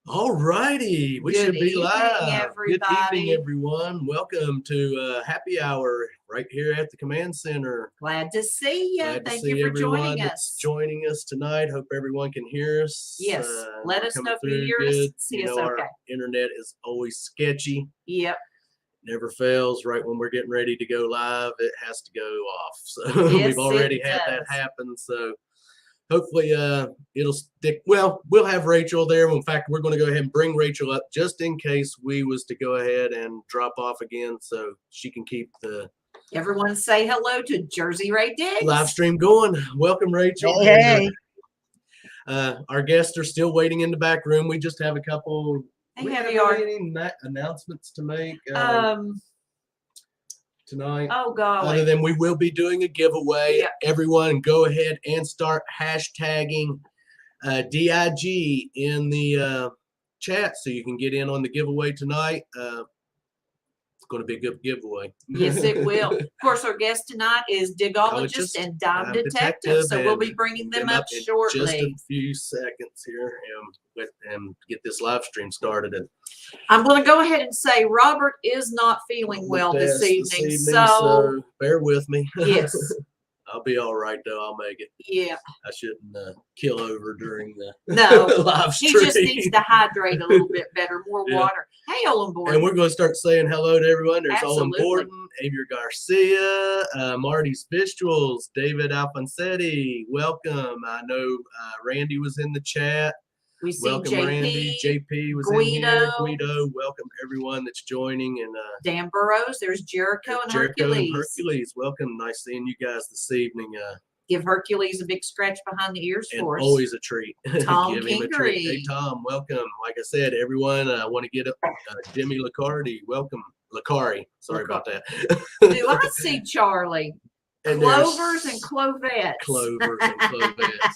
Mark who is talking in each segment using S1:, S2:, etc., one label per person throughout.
S1: All righty, we
S2: Good
S1: should be
S2: evening,
S1: live. Good
S2: everybody.
S1: evening, everyone. Welcome to Happy Hour right here at the Command Center.
S2: Glad to see you.
S1: Glad to
S2: Thank
S1: see
S2: you for
S1: everyone
S2: joining
S1: that's
S2: us.
S1: joining us tonight. Hope everyone can hear us.
S2: Yes, let
S1: we're
S2: us
S1: coming
S2: know if you
S1: through
S2: hear
S1: good.
S2: us, see
S1: You
S2: us
S1: know,
S2: okay.
S1: our internet is always sketchy.
S2: Yep.
S1: Never fails. Right when we're getting ready to go live, it has to go off. So
S2: Yes,
S1: we've already
S2: it
S1: had that
S2: does.
S1: happen. So hopefully it'll stick. Well, we'll have Rachel there. In fact, we're going to go ahead and bring Rachel up just in case we was to go ahead and drop off again, so she can keep the
S2: Everyone say hello to Jersey Ray Diggs.
S1: live stream going. Welcome, Rachel.
S3: Hey.
S1: Our guests are still waiting in the back room. We just have a couple.
S2: Hey,
S1: We
S2: here
S1: have
S2: they are.
S1: any announcements to make tonight.
S2: Oh, golly.
S1: Other than we will be doing a giveaway.
S2: Yeah.
S1: Everyone go ahead and start hashtagging DIG in the chat so you can get in on the giveaway tonight. It's going to be a good giveaway.
S2: Yes, it will. Of course, our guest tonight is Digologist and Dime Detective, so we'll be bringing them up shortly.
S1: Just a few seconds here and get this live stream started. And
S2: I'm going to go ahead and say Robert is not feeling well this evening, so
S1: bear with me.
S2: Yes.
S1: I'll be all right, though. I'll make it.
S2: Yeah.
S1: I shouldn't kill over during the live stream.
S2: He just needs to hydrate a little bit better, more water. Hey, Olin Borden.
S1: And we're going to start saying hello to everyone. There's Olin
S2: Absolutely.
S1: Borden, Xavier Garcia, Marty's Visuals, David Alfonsetti. Welcome. I know Randy was in the chat.
S2: We see
S1: Welcome,
S2: JP,
S1: Randy. JP was
S2: Guido.
S1: in here. Guido. Welcome everyone that's joining. And
S2: Dan Burrows. There's Jericho and
S1: Jericho
S2: Hercules.
S1: and Hercules. Welcome. Nice seeing you guys this evening.
S2: Give Hercules a big scratch behind the ears for us.
S1: Always a treat.
S2: Tom
S1: Give him a treat. Hey,
S2: Kingery.
S1: Tom, welcome. Like I said, everyone, I want to get up. Jimmy Licardi, welcome. Licari, sorry about that.
S2: Do I see Charlie?
S1: And
S2: Clovers and Clovettes.
S1: Clovers and Clovettes.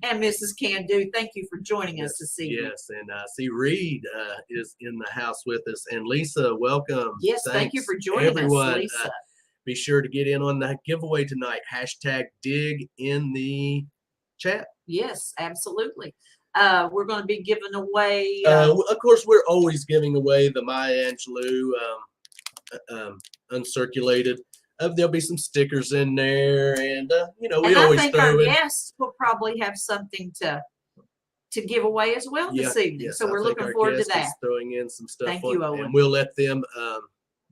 S2: And Mrs. Candu, thank you for joining us this evening.
S1: Yes, and I see Reed is in the house with us. And Lisa, welcome.
S2: Yes, thank you for joining us, Lisa.
S1: Be sure to get in on the giveaway tonight. Hashtag dig in the chat.
S2: Yes, absolutely. We're going to be giving away.
S1: Of course, we're always giving away the Maya Angelou uncirculated. There'll be some stickers in there, and we always
S2: I think our guests will probably have something to give away as well this evening.
S1: Yes,
S2: so we're looking forward to that.
S1: Throwing in some stuff.
S2: Thank you, Owen.
S1: And we'll let them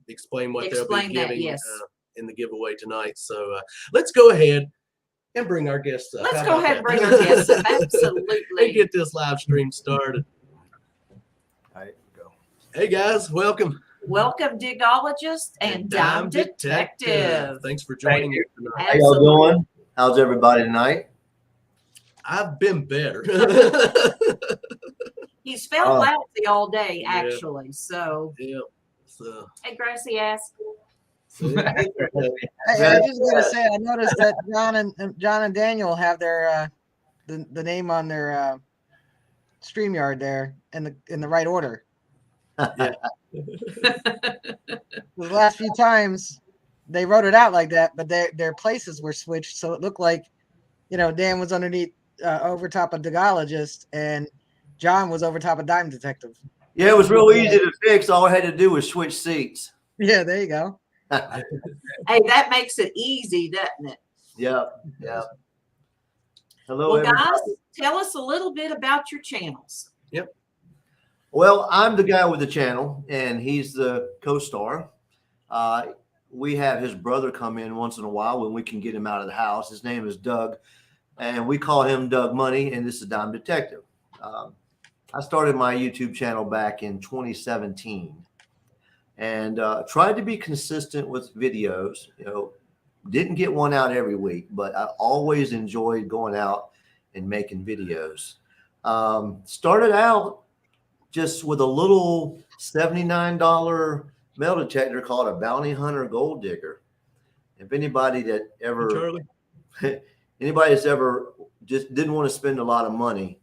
S1: explain what they'll be giving
S2: yes.
S1: In the giveaway tonight. So let's go ahead and bring our guests up.
S2: Let's go ahead and bring our guests up. Absolutely.
S1: And get this live stream started.
S3: All right, go.
S1: Hey guys, welcome.
S2: Welcome, Digologist and Dime Detective.
S1: Thanks for joining us tonight.
S3: How y'all doing? How's everybody tonight?
S1: I've been better.
S2: He's felt lousy all day, actually.
S1: Yeah.
S2: So.
S1: Yeah. So.
S2: Hey, grassy ass.
S3: Hey,
S4: I just gotta say, I noticed that John and Daniel have their the name on their StreamYard there in the right order.
S1: Yeah.
S4: The last few times they wrote it out like that, but their places were switched, so it looked like Dan was underneath over top of Digologist and John was over top of Dime Detective.
S3: Yeah, it was real easy to fix. All I had to do was switch seats.
S4: Yeah, there you go.
S2: Hey, that makes it easy, doesn't it?
S3: Yep. Hello,
S2: well,
S3: everybody.
S2: guys, tell us a little bit about your channels.
S1: Yep.
S3: Well, I'm the guy with the channel, and he's the co-star. We have his brother come in once in a while when we can get him out of the house. His name is Doug, and we call him Doug Money, and this is Dime Detective. I started my YouTube channel back in 2017. And tried to be consistent with videos. Didn't get one out every week, but I always enjoyed going out and making videos. Started out just with a little $79 metal detector called a Bounty Hunter Gold Digger. If anybody that ever, anybody that's ever just didn't want to spend a lot of money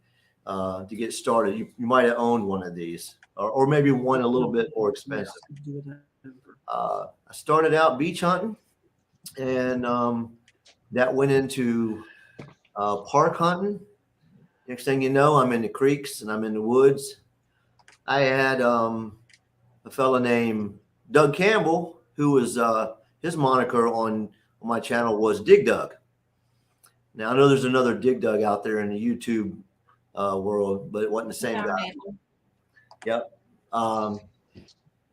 S3: to get started, you might have owned one of these. Or maybe one a little bit more expensive. I started out beach hunting, and that went into park hunting, Next thing you know, I'm in the creeks and I'm in the woods. I had a fella named Doug Campbell, who was his moniker on my channel was Dig Dug. Now I know there's another Dig Dug out there in the YouTube world, but it wasn't the same guy. Yep.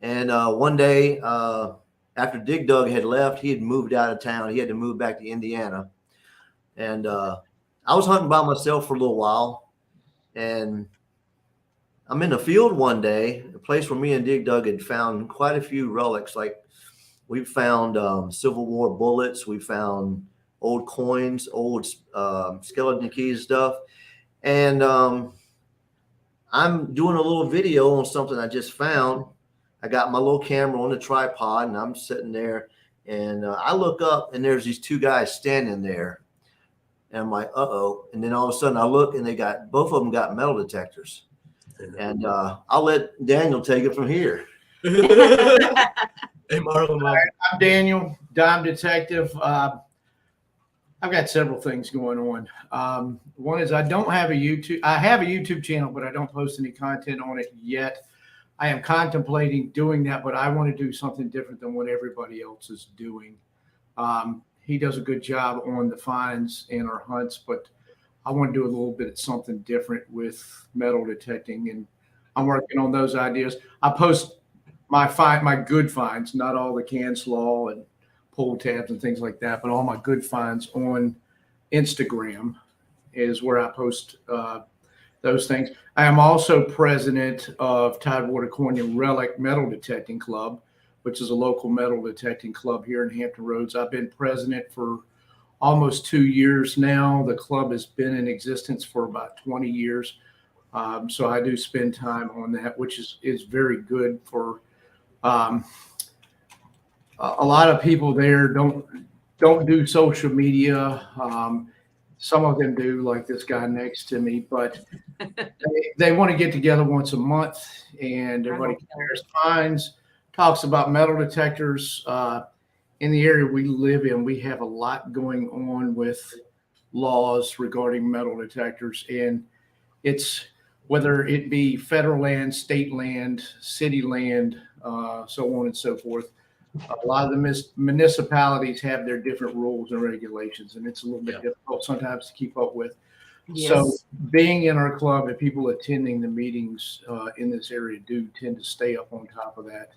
S3: And one day after Dig Dug had left, he had moved out of town. He had to move back to Indiana. And I was hunting by myself for a little while. And I'm in the field one day, a place where me and Dig Dug had found quite a few relics. Like we found Civil War bullets. We found old coins, old skeleton keys stuff. And I'm doing a little video on something I just found. I got my little camera on the tripod and I'm sitting there and I look up and there's these two guys standing there. And I'm like, uh-oh. And then all of a sudden I look and both of them got metal detectors. And I'll let Daniel take it from here.
S1: Hey, Marlon.
S5: I'm Daniel, Dime Detective. I've got several things going on. One is I have a YouTube channel, but I don't post any content on it yet. I am contemplating doing that, but I want to do something different than what everybody else is doing. He does a good job on the finds and our hunts, but I want to do a little bit of something different with metal detecting, and I'm working on those ideas. I post my good finds, not all the can slaw and pull tabs and things like that, but all my good finds on Instagram is where I post those things. I am also president of Tidewater Relic Metal Detecting Club, which is a local metal detecting club here in Hampton Roads. I've been president for almost 2 years now. The club has been in existence for about 20 years. So I do spend time on that, which is very good for a lot of people there don't do social media. Some of them do, like this guy next to me, but they want to get together once a month and everybody compares finds, talks about metal detectors. In the area we live in, we have a lot going on with laws regarding metal detectors, and it's whether it be federal land, state land, city land, so on and so forth. A lot of the municipalities have their different rules and regulations, and it's a little bit difficult sometimes to keep up with.
S2: Yes.
S5: So being in our club and people attending the meetings in this area do tend to stay up on top of that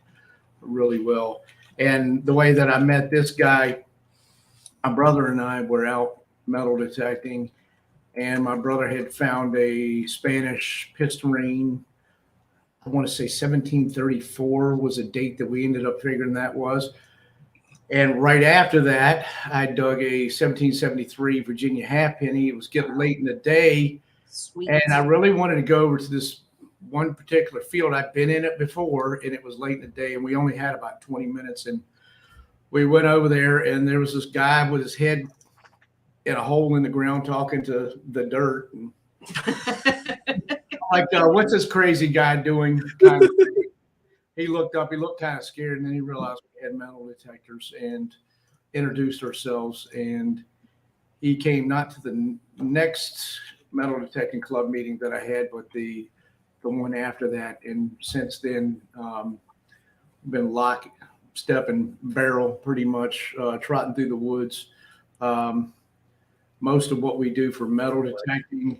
S5: really well. And the way that I met this guy, my brother and I were out metal detecting, and my brother had found a Spanish piston ring. I want to say 1734 was a date that we ended up figuring that was. And right after that, I dug a 1773 Virginia halfpenny. It was getting late in the day.
S2: Sweet.
S5: And I really wanted to go over to this one particular field. I'd been in it before, and it was late in the day, and we only had about 20 minutes. And we went over there, and there was this guy with his head in a hole in the ground talking to the dirt. And like, what's this crazy guy doing? Kind of he looked up, he looked kind of scared, and then he realized we had metal detectors and introduced ourselves. And he came not to the next metal detecting club meeting that I had, but the one after that. And since then, been lock, step, and barrel pretty much, trotting through the woods. Most of what we do for metal detecting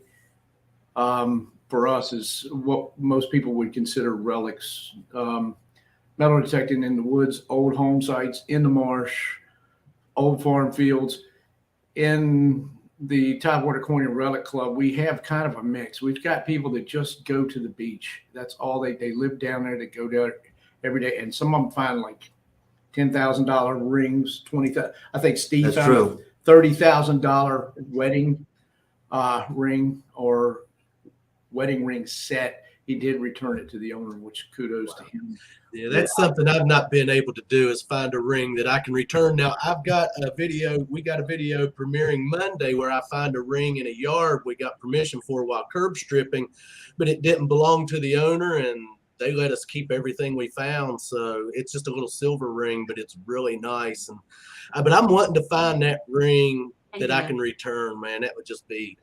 S5: for us is what most people would consider relics. Metal detecting in the woods, old home sites, in the marsh, old farm fields. In the Tidewater Relic Club, we have kind of a mix. We've got people that just go to the beach. That's all they live down there. They go down every day, and some of them find like $10,000 rings, $20,000. I think Steve
S3: That's
S5: found
S3: true.
S5: a $30,000 wedding ring or wedding ring set. He did return it to the owner, which kudos to him.
S1: Yeah, that's something I've not been able to do, is find a ring that I can return. Now, I've got a video. We got a video premiering Monday where I find a ring in a yard we got permission for while curb stripping, but it didn't belong to the owner, and they let us keep everything we found. So it's just a little silver ring, but it's really nice. And but I'm wanting to find that ring that I can return, man. That would just be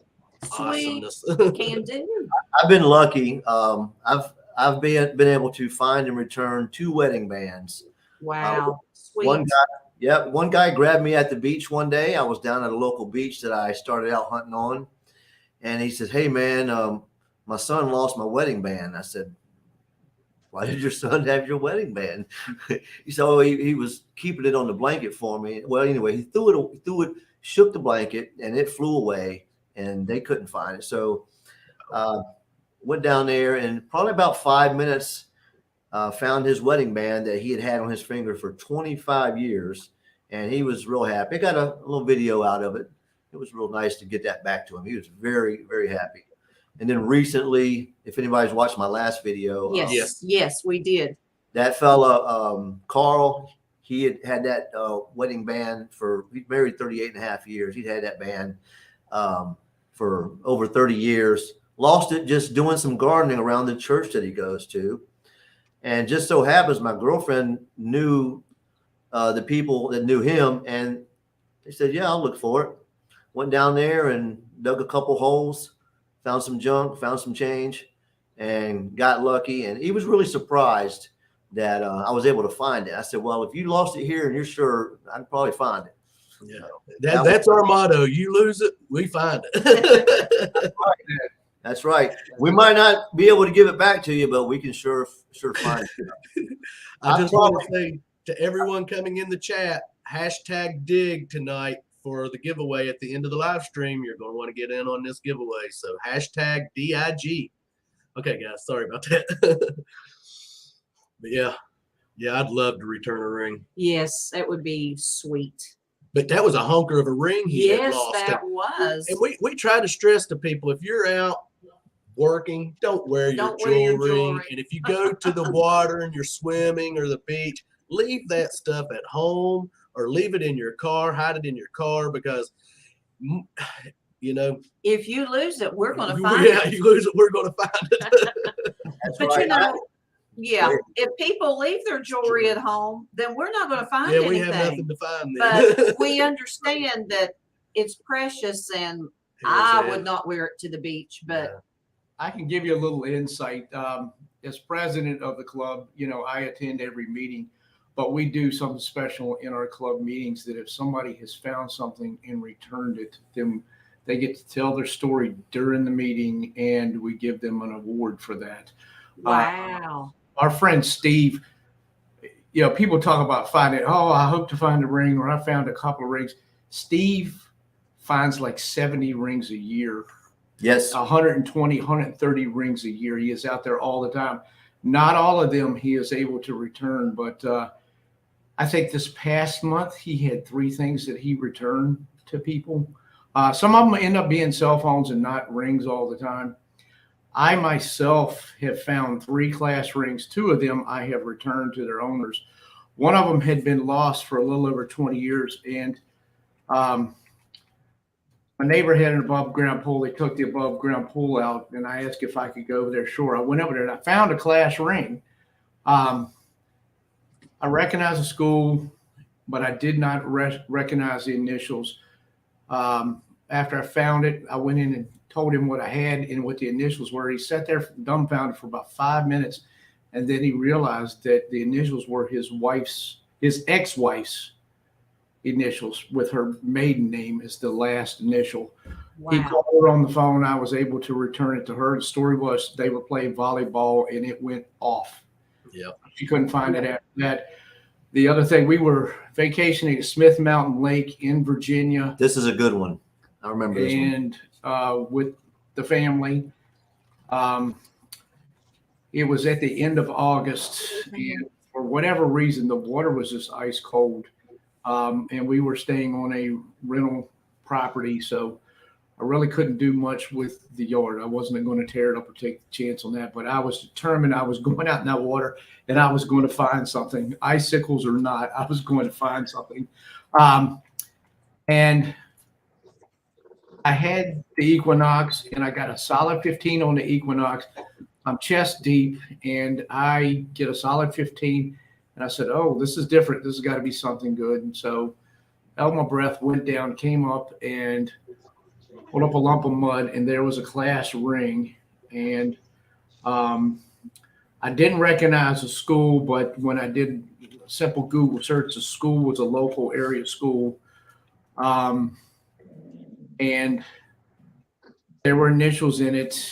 S2: Sweet.
S1: awesomeness.
S2: Can do.
S3: I've been lucky. I've been able to find and return 2 wedding bands.
S2: Wow. Sweet.
S3: One guy grabbed me at the beach one day. I was down at a local beach that I started out hunting on, and he says, "Hey man, my son lost my wedding band." I said, "Why did your son have your wedding band?" He said, "Oh, he was keeping it on the blanket for me." Well, anyway, he threw it, shook the blanket, and it flew away, and they couldn't find it. So went down there, and probably about 5 minutes, found his wedding band that he had on his finger for 25 years, and he was real happy. I got a little video out of it. It was real nice to get that back to him. He was very, very happy. And then recently, if anybody's watched my last video,
S2: Yes, we did.
S3: that fella, Carl, he had that wedding band he married 38 and a half years. He'd had that band for over 30 years. Lost it just doing some gardening around the church that he goes to. And just so happens my girlfriend knew the people that knew him, and they said, "Yeah, I'll look for it." Went down there and dug a couple holes, found some junk, found some change, and got lucky. And he was really surprised that I was able to find it. I said, "Well, if you lost it here and you're sure, I can probably find it."
S1: Yeah, that's our motto. You lose it, we find it.
S3: That's right. We might not be able to give it back to you, but we can sure find it.
S1: I just want to say to everyone coming in the chat, #dig tonight for the giveaway at the end of the live stream. You're going to want to get in on this giveaway. So #DIG. Okay, guys, sorry about that. But yeah, I'd love to return a ring.
S2: Yes, that would be sweet.
S1: But that was a hunker of a ring he had lost.
S2: Yes, that was.
S1: And we try to stress to people, if you're out working, don't wear your jewelry. And if you go to the water and you're swimming or the beach, leave that stuff at home or leave it in your car, hide it in your car, because
S2: if you lose it, we're going to find it.
S1: You lose it, we're going to find it.
S3: That's
S2: But
S3: right.
S2: if people leave their jewelry at home, then we're not going to find anything.
S1: We have nothing to find then.
S2: But we understand that it's precious, and I would not wear it to the beach. But
S5: I can give you a little insight. As president of the club, I attend every meeting, but we do something special in our club meetings that if somebody has found something and returned it, then they get to tell their story during the meeting, and we give them an award for that.
S2: wow.
S5: Our friend Steve, people talk about finding, I hope to find a ring, or I found a couple of rings. Steve finds like 70 rings a year.
S3: Yes.
S5: 120, 130 rings a year. He is out there all the time. Not all of them he is able to return, but I think this past month he had 3 things that he returned to people. Some of them end up being cell phones and not rings all the time. I myself have found 3 class rings. 2 of them I have returned to their owners. One of them had been lost for a little over 20 years, and my neighbor had an above ground pool. They took the above ground pool out, and I asked if I could go over there. Sure. I went over there and I found a class ring. I recognized the school, but I did not recognize the initials. After I found it, I went in and told him what I had and what the initials were. He sat there dumbfounded for about 5 minutes, and then he realized that the initials were his ex-wife's initials, with her maiden name as the last initial.
S2: Wow.
S5: He called her on the phone. I was able to return it to her. The story was they were playing volleyball and it went off.
S1: Yep.
S5: She couldn't find it after that. The other thing, we were vacationing at Smith Mountain Lake in Virginia.
S3: This is a good one. I remember this one.
S5: And with the family, it was at the end of August, and for whatever reason, the water was just ice cold. And we were staying on a rental property, so I really couldn't do much with the yard. I wasn't going to tear it up or take the chance on that, but I was determined I was going out in that water and I was going to find something, icicles or not. I was going to find something. And I had the Equinox, and I got a solid 15 on the Equinox. I'm chest deep, and I get a solid 15. And I said, oh, this is different. This has got to be something good. And so held my breath, went down, came up, and pulled up a lump of mud, and there was a class ring. And I didn't recognize the school, but when I did a simple Google search, the school was a local area school. And there were initials in it.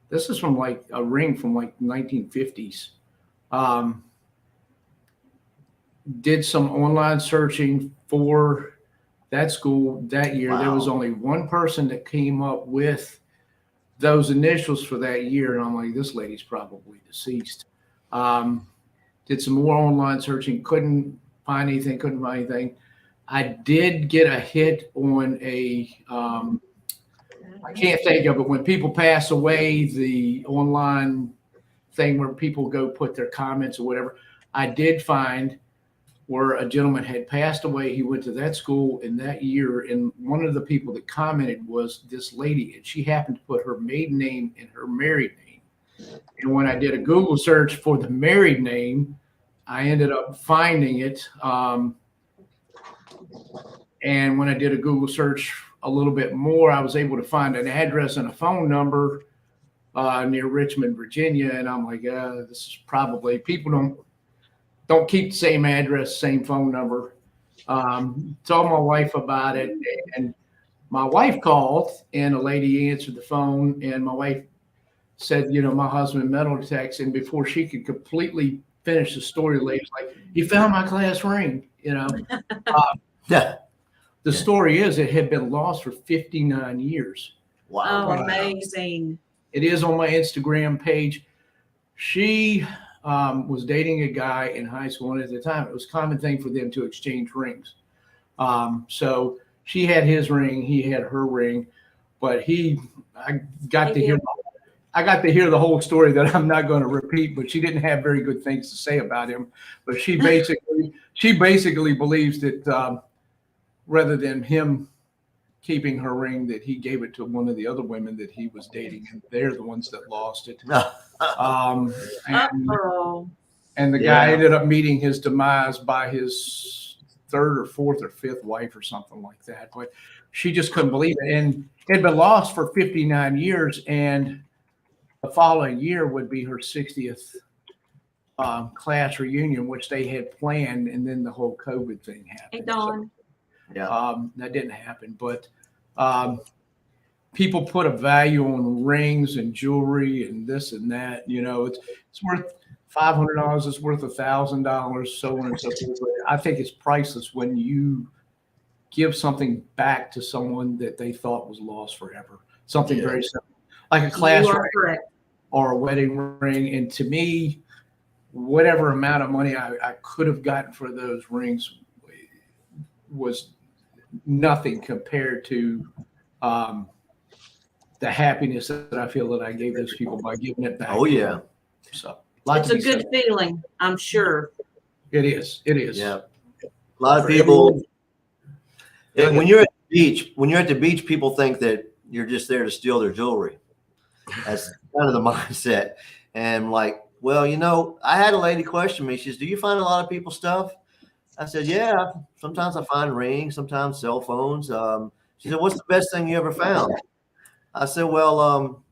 S5: This is from like a ring from like 1950s. Did some online searching for that school that year. There was only one person that came up with those initials for that year. And I'm like, this lady's probably deceased. Did some more online searching, couldn't find anything. I did get a hit on I can't think of it. When people pass away, the online thing where people go put their comments or whatever, I did find where a gentleman had passed away. He went to that school in that year, and one of the people that commented was this lady, and she happened to put her maiden name and her married name. And when I did a Google search for the married name, I ended up finding it. And when I did a Google search a little bit more, I was able to find an address and a phone number near Richmond, Virginia. And I'm like, this is probably, people don't keep the same address, same phone number. Told my wife about it, and my wife called, and a lady answered the phone, and my wife said, my husband metal detects, and before she could completely finish the story, the lady's like, he found my class ring,
S3: Yeah.
S5: The story is it had been lost for 59 years.
S3: Wow.
S2: Oh, amazing.
S5: It is on my Instagram page. She was dating a guy in high school, and at the time it was a common thing for them to exchange rings. So she had his ring, he had her ring, but I got to hear the whole story that I'm not going to repeat, but she didn't have very good things to say about him. But she basically believes that rather than him keeping her ring, that he gave it to one of the other women that he was dating, and they're the ones that lost it. And the guy ended up meeting his demise by his third or fourth or fifth wife or something like that. But she just couldn't believe it. And it had been lost for 59 years. And the following year would be her 60th class reunion, which they had planned. And then the whole COVID thing happened.
S2: Hey, Dawn.
S5: That didn't happen. But people put a value on rings and jewelry and this and that. It's worth $500, it's worth $1,000, so on and so forth. I think it's priceless when you give something back to someone that they thought was lost forever. Something very simple, like a class ring or a wedding ring. And to me, whatever amount of money I could have gotten for those rings was nothing compared to the happiness that I feel that I gave those people by giving it back.
S3: Oh yeah.
S5: So
S2: it's a good feeling, I'm sure.
S5: It is.
S3: Yeah. A lot of people, when you're at the beach, people think that you're just there to steal their jewelry. That's kind of the mindset. And like, well, I had a lady question me. She says, do you find a lot of people's stuff? I said, yeah, sometimes I find rings, sometimes cell phones. She said, what's the best thing you ever found? I said, well,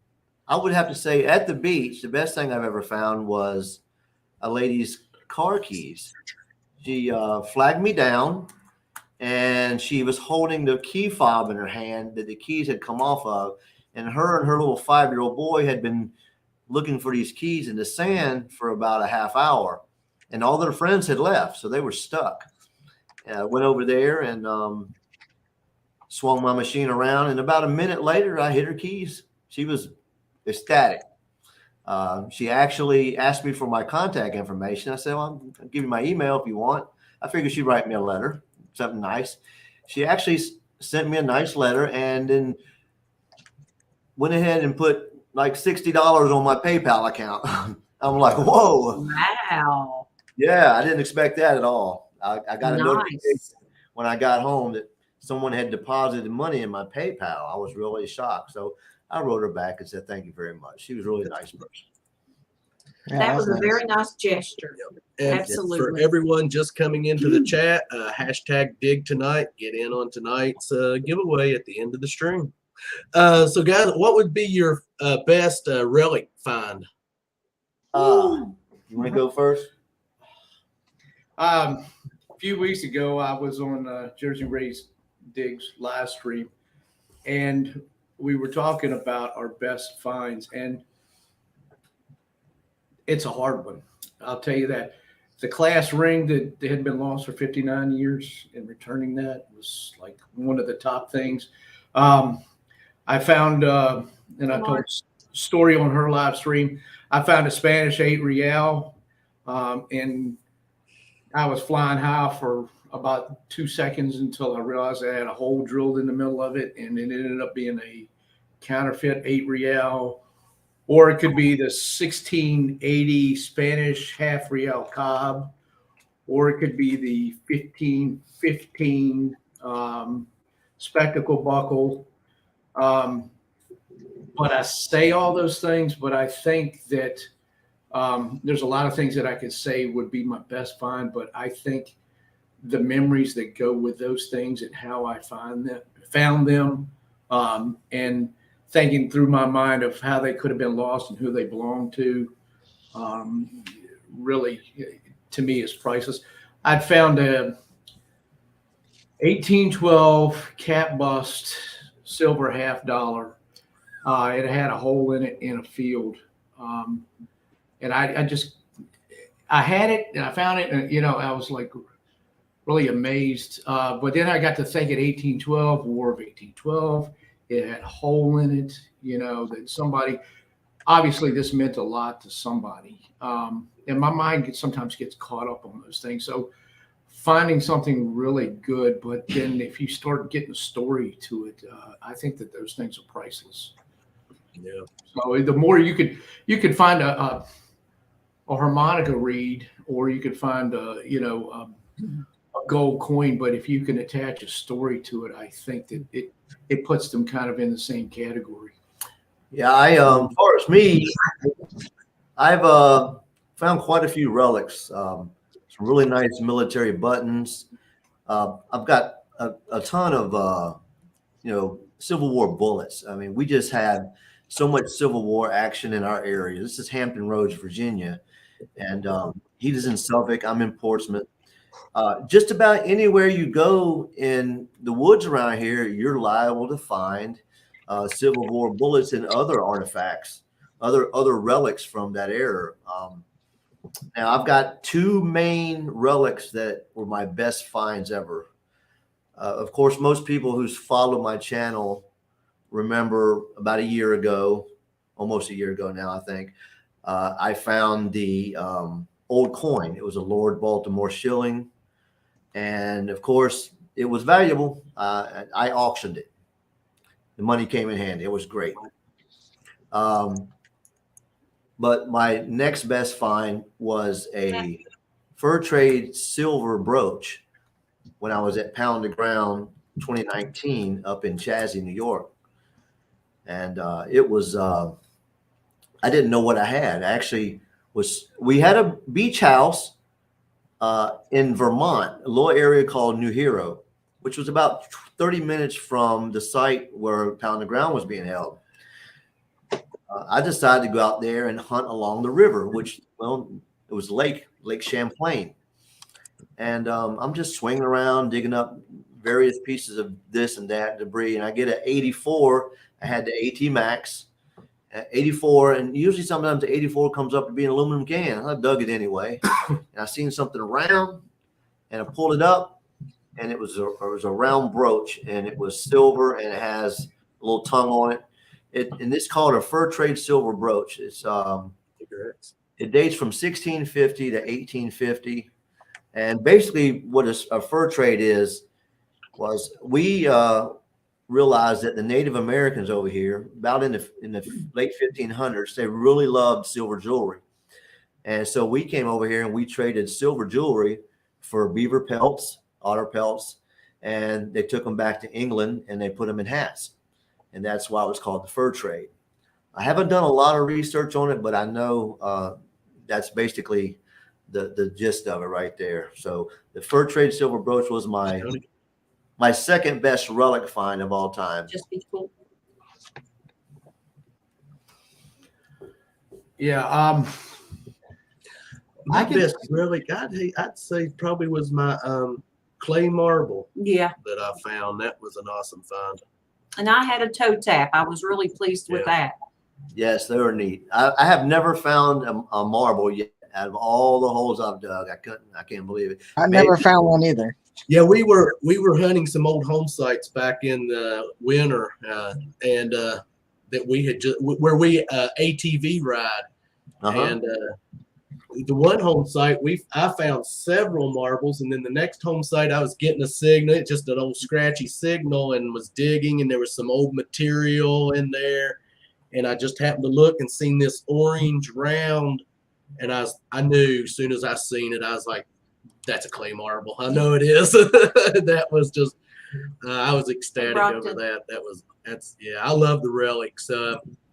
S3: I would have to say at the beach, the best thing I've ever found was a lady's car keys. She flagged me down, and she was holding the key fob in her hand that the keys had come off of. And her little 5-year-old boy had been looking for these keys in the sand for about a half hour, and all their friends had left. So they were stuck. I went over there and swung my machine around. And about a minute later, I hit her keys. She was ecstatic. She actually asked me for my contact information. I said, well, I'll give you my email if you want. I figured she'd write me a letter, something nice. She actually sent me a nice letter and then went ahead and put like $60 on my PayPal account. I'm like, whoa.
S2: Wow.
S3: Yeah, I didn't expect that at all. I got a notification when I got home that someone had deposited money in my PayPal. I was really shocked. So I wrote her back and said, thank you very much. She was a really nice person.
S4: Yeah,
S2: That was a
S4: that's
S2: very nice gesture.
S1: And for
S2: Absolutely.
S1: everyone just coming into the chat, hashtag dig tonight. Get in on tonight's giveaway at the end of the stream. So guys, what would be your best relic find?
S3: You want to go first?
S5: A few weeks ago, I was on Jersey Ray's Diggs live stream, and we were talking about our best finds, and it's a hard one. I'll tell you that. The class ring that had been lost for 59 years, and returning that was like one of the top things. I found, and I told a story on her live stream, I found a Spanish 8 real, and I was flying high for about 2 seconds until I realized I had a hole drilled in the middle of it, and it ended up being a counterfeit 8 real, or it could be the 1680 Spanish half real cob, or it could be the 1515 spectacle buckle. But I say all those things, but I think that there's a lot of things that I could say would be my best find, but I think the memories that go with those things and how I found them, and thinking through my mind of how they could have been lost and who they belonged to, really, to me, is priceless. I'd found a 1812 cap bust silver $50. It had a hole in it in a field, and I had it and I found it, and I was like really amazed. But then I got to think at 1812, War of 1812. It had a hole in it, that somebody, obviously this meant a lot to somebody. And my mind sometimes gets caught up on those things. So finding something really good, but then if you start getting a story to it, I think that those things are priceless.
S1: Yeah.
S5: So the more you could find a harmonica reed, or you could find a gold coin, but if you can attach a story to it, I think that it puts them kind of in the same category.
S3: Yeah, as far as me, I've found quite a few relics. Some really nice military buttons. I've got a ton of Civil War bullets. I mean, we just had so much Civil War action in our area. This is Hampton Roads, Virginia, and he is in Suffolk. I'm in Portsmouth. Just about anywhere you go in the woods around here, you're liable to find Civil War bullets and other artifacts, other relics from that era. Now, I've got two main relics that were my best finds ever. Of course, most people who's followed my channel remember about a year ago, almost a year ago now, I think, I found the old coin. It was a Lord Baltimore shilling. And of course, it was valuable. I auctioned it. The money came in handy. It was great. But my next best find was a fur trade silver brooch when I was at Pound of Ground 2019 up in Chazy, New York. And it was, I didn't know what I had. We had a beach house in Vermont, a little area called New Hero, which was about 30 minutes from the site where Pound of Ground was being held. I decided to go out there and hunt along the river, which, it was Lake Champlain. And I'm just swinging around, digging up various pieces of this and that debris. And I get an 84. I had the AT Max at 84. And usually sometimes the 84 comes up to be an aluminum can. I dug it anyway. And I seen something round, and I pulled it up, and it was a round brooch, and it was silver, and it has a little tongue on it. And it's called a fur trade silver brooch. It dates from 1650 to 1850. And basically what a fur trade was we realized that the Native Americans over here, about in the late 1500s, they really loved silver jewelry. And so we came over here and we traded silver jewelry for beaver pelts, otter pelts, and they took them back to England and they put them in hats. And that's why it was called the fur trade. I haven't done a lot of research on it, but I know that's basically the gist of it right there. So the fur trade silver brooch was my second best relic find of all time.
S2: Just be cool.
S5: Yeah.
S1: My best relic, I'd say probably was my clay marble
S2: Yeah.
S1: that I found. That was an awesome find.
S2: And I had a toe tap. I was really pleased with that.
S3: Yes, they were neat. I have never found a marble yet out of all the holes I've dug. I can't believe it.
S4: I never found one either.
S1: Yeah, we were hunting some old home sites back in the winter, and that we had just where we ATV ride, and the one home site I found several marbles, and then the next home site I was getting a signal, just an old scratchy signal, and was digging, and there was some old material in there, and I just happened to look and seen this orange round, and I knew as soon as I seen it, I was like, that's a clay marble. I know it is. That was just, I was ecstatic over that. I love the relics.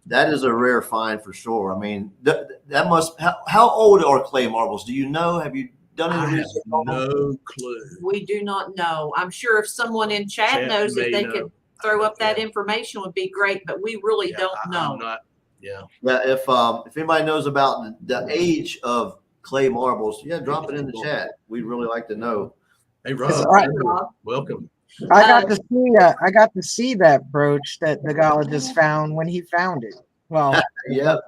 S3: That is a rare find for sure. I mean, that must, how old are clay marbles? Do you know? Have you done any research?
S1: No clue.
S2: We do not know. I'm sure if someone in chat knows it, they could throw up that information would be great, but we really don't know.
S3: Yeah, if anybody knows about the age of clay marbles, drop it in the chat. We'd really like to know.
S1: Hey Rob, welcome.
S4: I got to see that brooch that Digologist found when he found it. Well,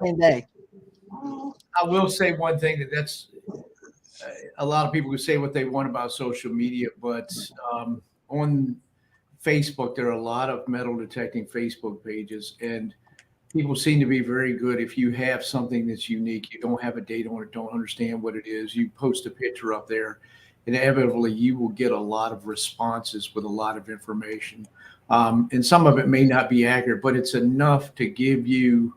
S4: same day.
S5: I will say one thing that's a lot of people who say what they want about social media, but on Facebook there are a lot of metal detecting Facebook pages, and people seem to be very good. If you have something that's unique, you don't have a date on it, don't understand what it is, you post a picture up there, inevitably you will get a lot of responses with a lot of information. And some of it may not be accurate, but it's enough to give you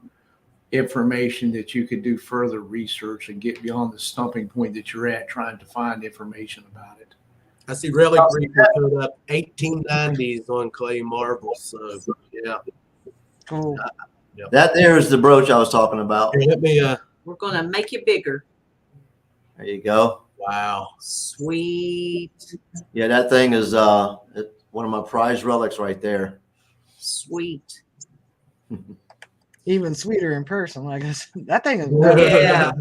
S5: information that you could do further research and get beyond the stumping point that you're at trying to find information about it.
S1: I see Relic put up 1890s on clay marble. So yeah.
S4: Cool.
S3: That there is the brooch I was talking about.
S1: Here, let me
S2: We're gonna make it bigger.
S3: There you go.
S1: Wow.
S2: Sweet.
S3: Yeah, that thing is one of my prized relics right there.
S2: Sweet.
S4: Even sweeter in person, I guess. That thing is
S2: Yeah.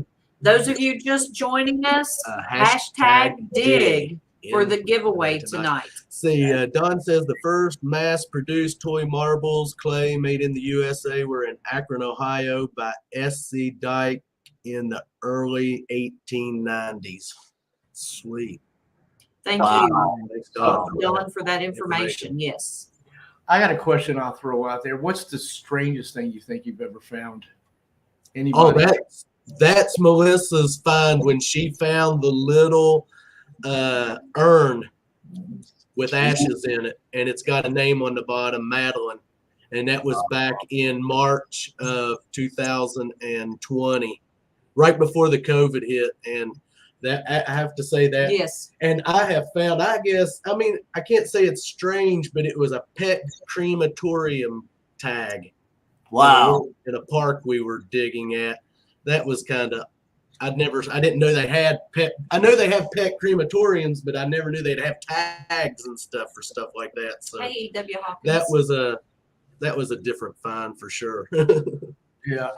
S2: Those of you just joining us, hashtag dig for the giveaway tonight.
S1: See, Don says the first mass-produced toy marbles clay made in the USA were in Akron, Ohio by S.C. Dyke in the early 1890s. Sweet.
S2: Thank you,
S1: Thanks, Don.
S2: Dylan, for that information. Yes.
S5: I got a question I'll throw out there. What's the strangest thing you think you've ever found? Anybody?
S1: Oh, that's Melissa's find when she found the little urn with ashes in it, and it's got a name on the bottom, Madeline, and that was back in March of 2020, right before the COVID hit. And that, I have to say that.
S2: Yes.
S1: And I have found, I can't say it's strange, but it was a pet crematorium tag.
S3: Wow.
S1: In a park we were digging at. That was kind of, I didn't know they had pet. I know they have pet crematoriums, but I never knew they'd have tags and stuff for stuff like that. So
S2: Hey, W. Hawkins.
S1: that was a different find for sure.
S5: Yeah,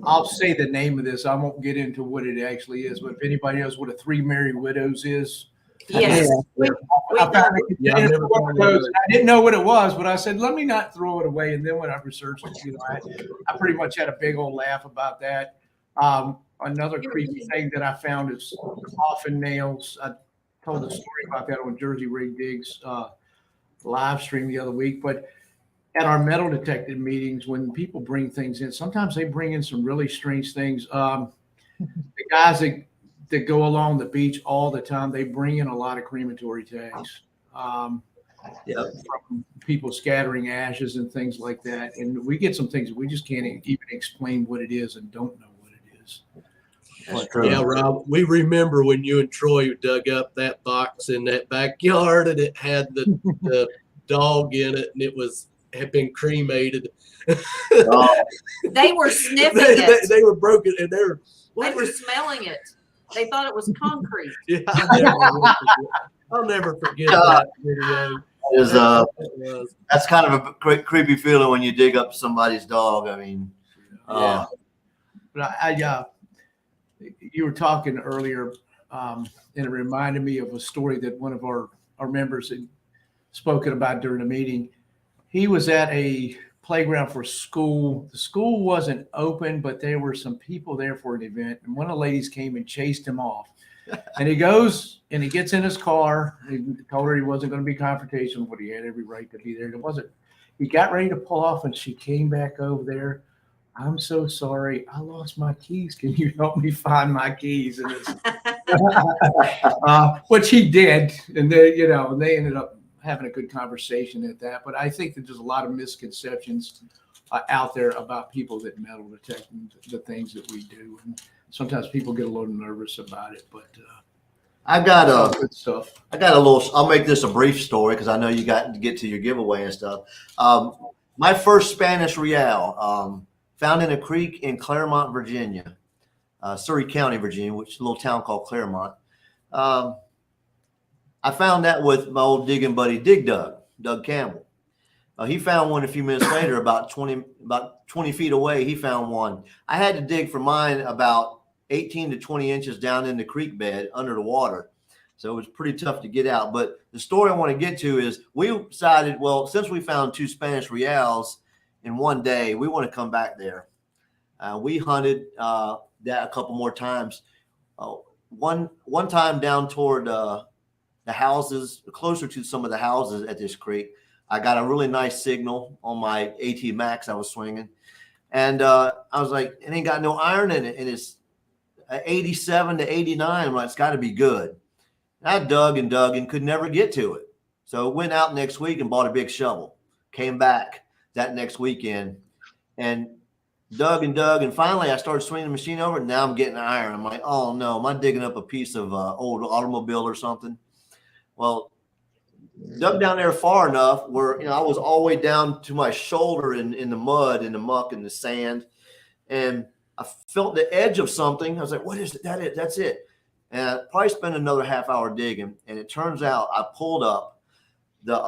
S5: I'll say the name of this. I won't get into what it actually is, but if anybody knows what a Three Merry Widows is,
S2: Yes.
S5: I didn't know what it was, but I said, let me not throw it away. And then when I researched it, I pretty much had a big old laugh about that. Another creepy thing that I found is coffin nails. I told a story about that on Jersey Rig Digs live stream the other week. But at our metal detective meetings, when people bring things in, sometimes they bring in some really strange things. The guys that go along the beach all the time, they bring in a lot of crematory tags from people scattering ashes and things like that. And we get some things that we just can't even explain what it is and don't know what it is.
S3: That's true.
S1: Yeah, Rob, we remember when you and Troy dug up that box in that backyard, and it had the dog in it, and had been cremated.
S2: They were sniffing it.
S1: They were broken, and
S2: They were smelling it. They thought it was concrete.
S1: Yeah, I'll never forget that video.
S3: That's kind of a creepy feeling when you dig up somebody's dog. I mean,
S1: Yeah.
S5: But you were talking earlier, and it reminded me of a story that one of our members had spoken about during the meeting. He was at a playground for school. The school wasn't open, but there were some people there for an event, and one of the ladies came and chased him off. And he goes and he gets in his car. He told her he wasn't going to be confrontational, but he had every right to be there. And it wasn't. He got ready to pull off, and she came back over there. I'm so sorry. I lost my keys. Can you help me find my keys? And it's, which he did, and they ended up having a good conversation at that. But I think that there's a lot of misconceptions out there about people that metal detect and the things that we do, and sometimes people get a little nervous about it. But
S3: I've got
S5: good stuff.
S3: I'll make this a brief story because I know you got to get to your giveaway and stuff. My first Spanish real, found in a creek in Claremont, Virginia, Surrey County, Virginia, which is a little town called Claremont. I found that with my old digging buddy, Doug Campbell. He found one a few minutes later, about 20 feet away. He found one. I had to dig for mine about 18 to 20 inches down in the creek bed under the water. So it was pretty tough to get out. But the story I want to get to is we decided, well, since we found 2 Spanish reals in one day, we want to come back there. We hunted that a couple more times. One time down toward the houses, closer to some of the houses at this creek, I got a really nice signal on my AT Max I was swinging. And I was like, it ain't got no iron in it. And it's 87 to 89. I'm like, it's got to be good. And I dug and could never get to it. So went out next week and bought a big shovel. Came back that next weekend and dug. And finally I started swinging the machine over. And now I'm getting iron. I'm like, oh no, am I digging up a piece of old automobile or something? Well, dug down there far enough where I was all the way down to my shoulder in the mud, in the muck, in the sand, and I felt the edge of something. I was like, "What is it? That's it." And I probably spent another half hour digging, and it turns out I pulled up the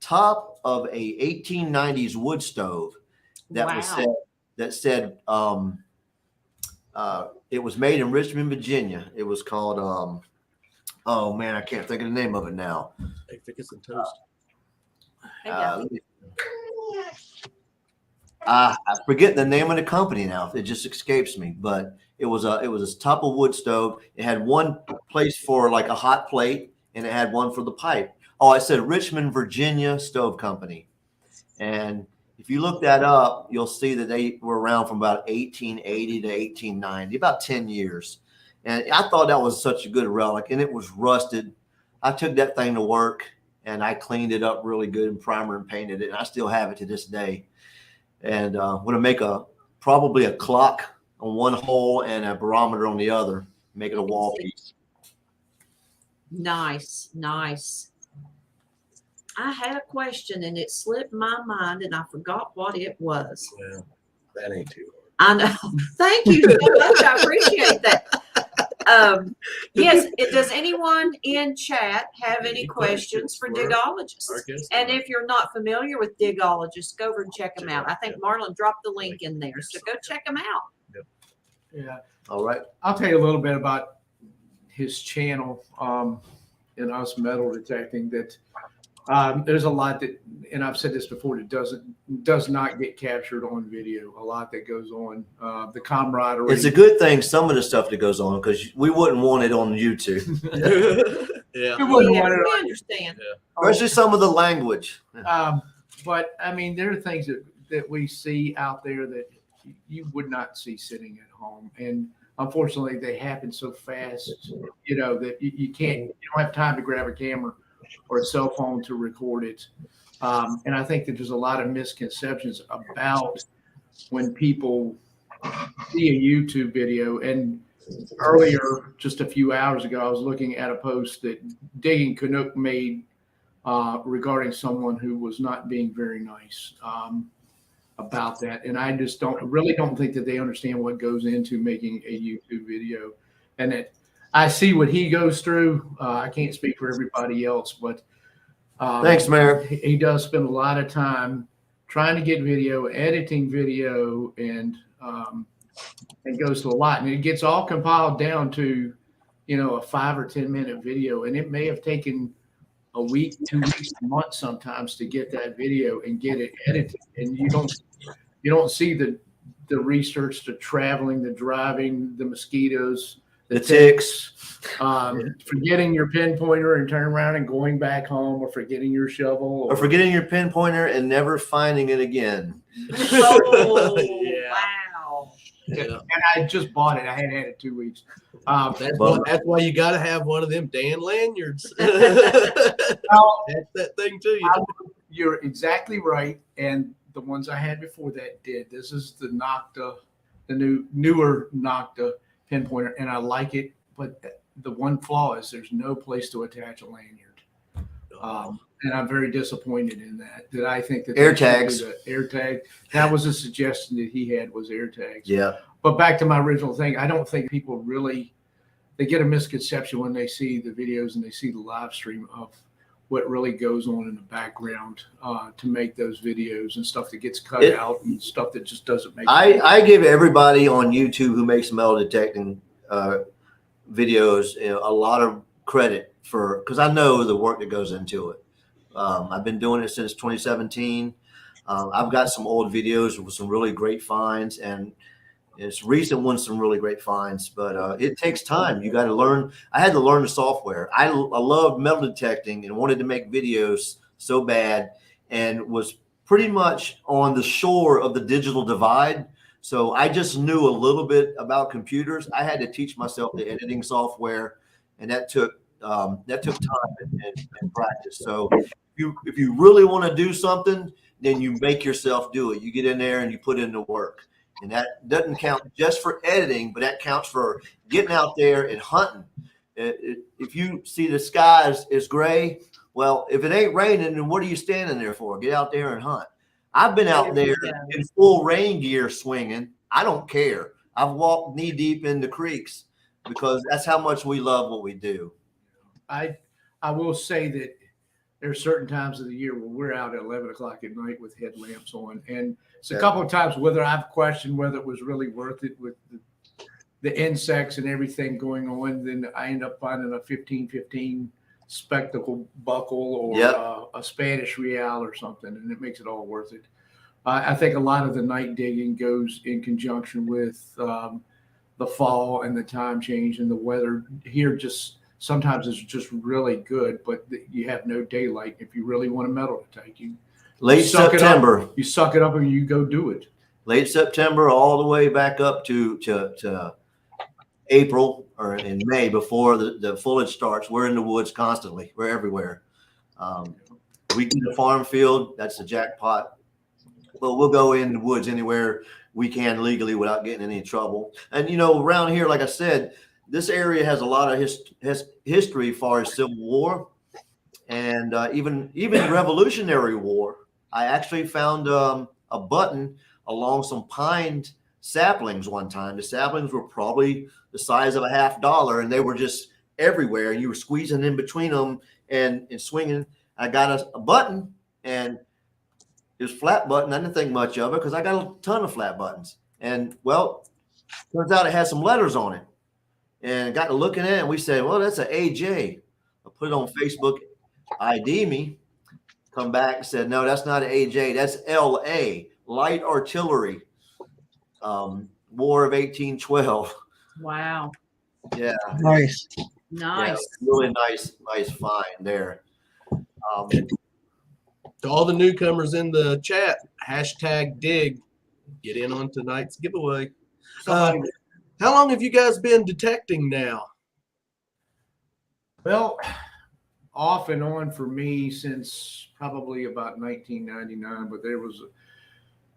S3: top of a 1890s wood stove that said it was made in Richmond, Virginia. It was called. Oh man, I can't think of the name of it now.
S1: I think it's a toast.
S3: I forget the name of the company now. It just escapes me. But it was a top of wood stove. It had one place for like a hot plate, and it had one for the pipe. Oh, I said Richmond, Virginia Stove Company. And if you look that up, you'll see that they were around from about 1880 to 1890, about 10 years. And I thought that was such a good relic, and it was rusted. I took that thing to work, and I cleaned it up really good and primer and painted it, and I still have it to this day. And I'm going to make probably a clock on one hole and a barometer on the other, make it a wall piece.
S2: Nice. I had a question, and it slipped my mind, and I forgot what it was.
S1: Well, that ain't too hard.
S2: I know. Thank you so much. I appreciate that. Yes. Does anyone in chat have any questions for Digologist? And if you're not familiar with Digologist, go over and check them out. I think Marlon dropped the link in there, so go check them out.
S1: Yep.
S5: Yeah.
S3: All right.
S5: I'll tell you a little bit about his channel in us metal detecting. That there's a lot that, and I've said this before, that does not get captured on video. A lot that goes on. The camaraderie.
S3: It's a good thing, some of the stuff that goes on, because we wouldn't want it on YouTube.
S1: Yeah.
S5: We wouldn't want it
S2: We
S5: on.
S2: understand.
S3: Especially some of the language.
S5: But I mean, there are things that we see out there that you would not see sitting at home, and unfortunately, they happen so fast. That you can't. You don't have time to grab a camera or a cell phone to record it. And I think that there's a lot of misconceptions about when people see a YouTube video. And earlier, just a few hours ago, I was looking at a post that Digging Canuck made regarding someone who was not being very nice. about that. And I just really don't think that they understand what goes into making a YouTube video. And that I see what he goes through. I can't speak for everybody else, but
S3: Thanks, Mayor.
S5: he does spend a lot of time trying to get video, editing video, and it goes to a lot. And it gets all compiled down to, a 5 or 10 minute video. And it may have taken a week, 2 weeks, a month sometimes to get that video and get it edited. And you don't see the research, the traveling, the driving, the mosquitoes,
S3: The ticks.
S5: forgetting your pinpointer and turning around and going back home, or forgetting your shovel,
S3: Or forgetting your pinpointer and never finding it again.
S2: Oh,
S1: Yeah.
S2: wow.
S1: Yeah.
S5: And I just bought it. I hadn't had it 2 weeks.
S1: That's why you got to have one of them Dan lanyards.
S5: Well,
S1: That's that thing to you.
S5: you're exactly right. And the ones I had before that did. This is the Nocta, the newer Nocta pinpointer, and I like it. But the one flaw is there's no place to attach a lanyard. And I'm very disappointed in that. That I think that
S3: Air tags.
S5: Air tag. That was a suggestion that he had, was air tags.
S3: Yeah.
S5: But back to my original thing, I don't think people really, they get a misconception when they see the videos and they see the live stream of what really goes on in the background to make those videos, and stuff that gets cut out and stuff that just doesn't make sense.
S3: I give everybody on YouTube who makes metal detecting videos a lot of credit because I know the work that goes into it. I've been doing it since 2017. I've got some old videos with some really great finds, and it's recent ones, some really great finds, but it takes time. You got to learn. I had to learn the software. I love metal detecting and wanted to make videos so bad, and was pretty much on the shore of the digital divide. So I just knew a little bit about computers. I had to teach myself the editing software, and that took time and practice. So if you really want to do something, then you make yourself do it. You get in there and you put in the work. And that doesn't count just for editing, but that counts for getting out there and hunting. If you see the sky is gray, well, if it ain't raining, then what are you standing there for? Get out there and hunt. I've been out there in full rain gear swinging. I don't care. I've walked knee deep into creeks because that's how much we love what we do.
S5: I will say that there's certain times of the year where we're out at 11 o'clock at night with headlamps on. And it's a couple of times whether I've questioned whether it was really worth it with the insects and everything going on. Then I end up finding a 1515 spectacle buckle or a Spanish real or something, and it makes it all worth it. I think a lot of the night digging goes in conjunction with the fall and the time change, and the weather here just sometimes is just really good, but you have no daylight. If you really want a metal detect, you suck
S3: September.
S5: You suck it up and you go do it.
S3: Late September, all the way back up to April or in May before the foliage starts. We're in the woods constantly. We're everywhere. We get a farm field, that's a jackpot. But we'll go in the woods anywhere we can legally without getting in any trouble. And around here, like I said, this area has a lot of history as far as Civil War and even Revolutionary War. I actually found a button along some pine saplings one time. The saplings were probably the size of a $50, and they were just everywhere. And you were squeezing in between them and swinging. I got a button, and it was flat button. I didn't think much of it because I got a ton of flat buttons. And well, turns out it had some letters on it. And got to looking at it, and we said, well, that's an AJ. I put it on Facebook, ID me, come back and said, no, that's not an AJ. That's LA, Light Artillery, War of 1812.
S2: Wow.
S3: Yeah.
S4: Nice.
S2: Nice.
S3: Yeah, really nice find there.
S1: To all the newcomers in the chat, #dig, get in on tonight's giveaway. How long have you guys been detecting now?
S5: Well, off and on for me since probably about 1999, but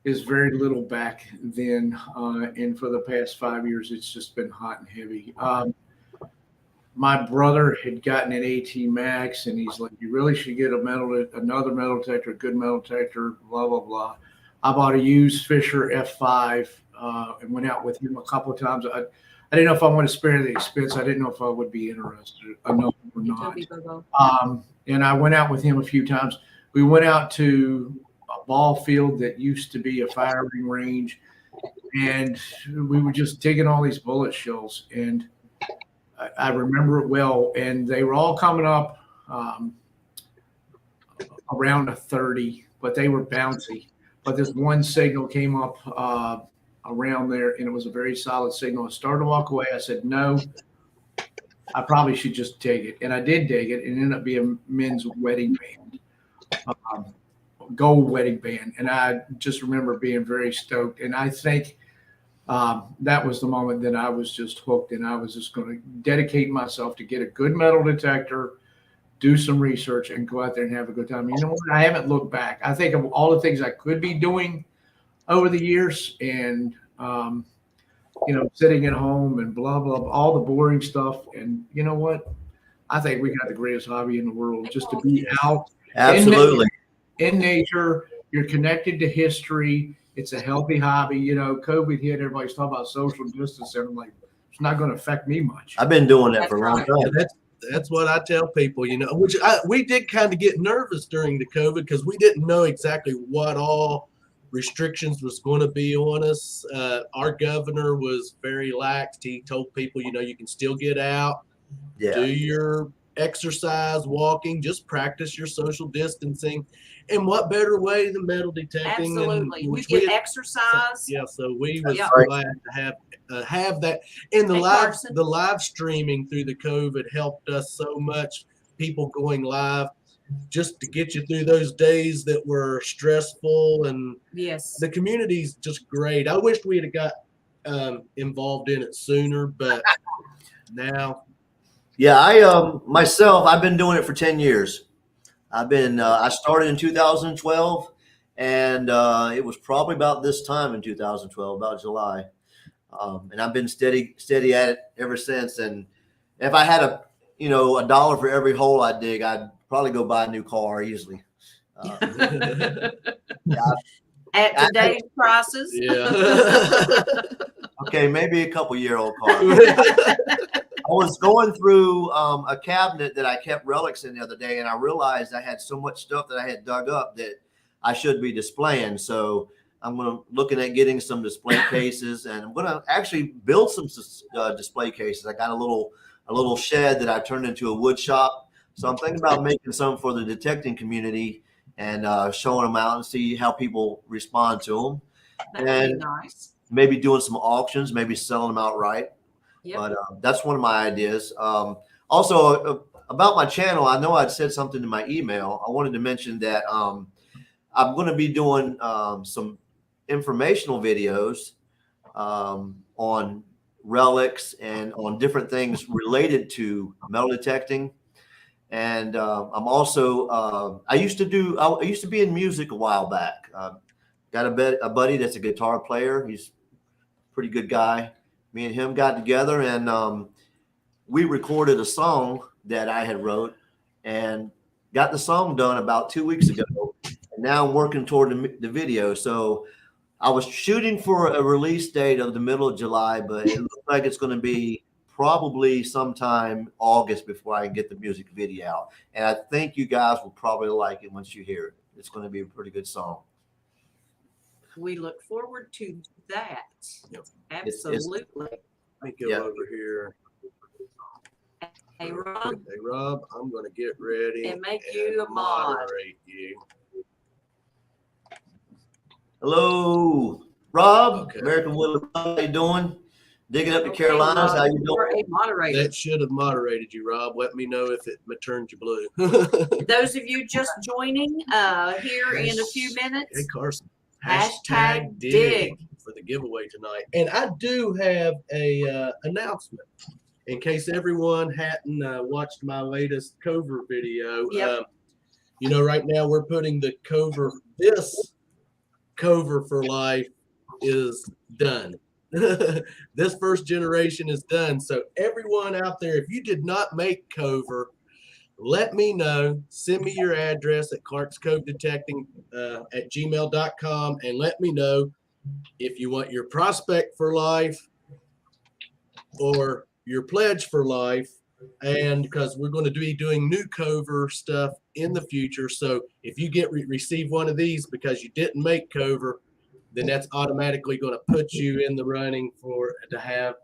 S5: is very little back then. And for the past 5 years, it's just been hot and heavy. My brother had gotten an AT Max, and he's like, you really should get another metal detector, a good metal detector, blah, blah, blah. I bought a used Fisher F5 and went out with him a couple of times. I didn't know if I wanted to spare the expense. I didn't know if I would be interested enough or not. And I went out with him a few times. We went out to a ball field that used to be a firing range, and we were just digging all these bullet shells. And I remember it well. And they were all coming up around a 30, but they were bouncy. But this one signal came up around there, and it was a very solid signal. I started to walk away. I said, no, I probably should just dig it. And I did dig it, and it ended up being a men's wedding band, gold wedding band. And I just remember being very stoked. And I think that was the moment that I was just hooked, and I was just going to dedicate myself to get a good metal detector, do some research, and go out there and have a good time. You know what? I haven't looked back. I think of all the things I could be doing over the years, and sitting at home and blah blah blah, all the boring stuff. And you know what? I think we got the greatest hobby in the world, just to be out.
S3: Absolutely.
S5: In nature. You're connected to history. It's a healthy hobby. COVID hit. Everybody's talking about social distance, and I'm like, it's not going to affect me much.
S3: I've been doing that for a long time.
S1: That's what I tell people, which we did kind of get nervous during the COVID because we didn't know exactly what all restrictions was going to be on us. Our governor was very lax. He told people, you can still get out, do your exercise, walking, just practice your social distancing. And what better way than metal detecting?
S2: Absolutely. You get exercise.
S1: So we were glad to have that. And the live streaming through the COVID helped us so much. People going live just to get you through those days that were stressful. And the community's just great. I wished we had got involved in it sooner, but now.
S3: Yeah, I've been doing it for 10 years. I started in 2012, and it was probably about this time in 2012, about July. And I've been steady at it ever since. And if I had a $1 for every hole I dig, I'd probably go buy a new car easily.
S2: At today's prices.
S3: Okay, maybe a couple-year-old car. I was going through a cabinet that I kept relics in the other day, and I realized I had so much stuff that I had dug up that I should be displaying. So I'm looking at getting some display cases, and I'm going to actually build some display cases. I got a little shed that I turned into a wood shop. So I'm thinking about making some for the detecting community and showing them out and see how people respond to them.
S2: That'd be nice.
S3: Maybe doing some auctions, maybe selling them outright. Yep. But that's one of my ideas. Also, about my channel, I know I'd said something in my email. I wanted to mention that I'm going to be doing some informational videos on relics and on different things related to metal detecting. And I'm also I used to be in music a while back. Got a buddy that's a guitar player. He's a pretty good guy. Me and him got together, and we recorded a song that I had wrote and got the song done about 2 weeks ago. And now I'm working toward the video. So I was shooting for a release date of the middle of July, but it looks like it's going to be probably sometime August before I can get the music video out. And I think you guys will probably like it once you hear it. It's going to be a pretty good song.
S2: We look forward to that.
S1: Yep.
S2: Absolutely.
S1: Let me go over here.
S2: Hey, Rob.
S1: Hey, Rob, I'm going to get ready
S2: and make you a mod.
S1: Moderate you.
S3: Hello, Rob.
S1: Okay.
S3: American Woodland. How you doing? Digging up the Carolinas. How you doing?
S2: Moderator.
S1: That should have moderated you, Rob. Let me know if it turned you blue.
S2: Those of you just joining here in a few minutes.
S1: Hey, Carson.
S2: Hashtag dig
S1: for the giveaway tonight. And I do have a announcement in case everyone hadn't watched my latest cover video.
S2: Yep.
S1: Right now we're putting the cover. This cover for life is done. This first generation is done. So everyone out there, if you did not make cover, let me know. Send me your address at clarkscovedetecting@gmail.com and let me know if you want your prospect for life or your pledge for life. And because we're going to be doing new cover stuff in the future. So if you receive one of these because you didn't make cover, then that's automatically going to put you in the running to have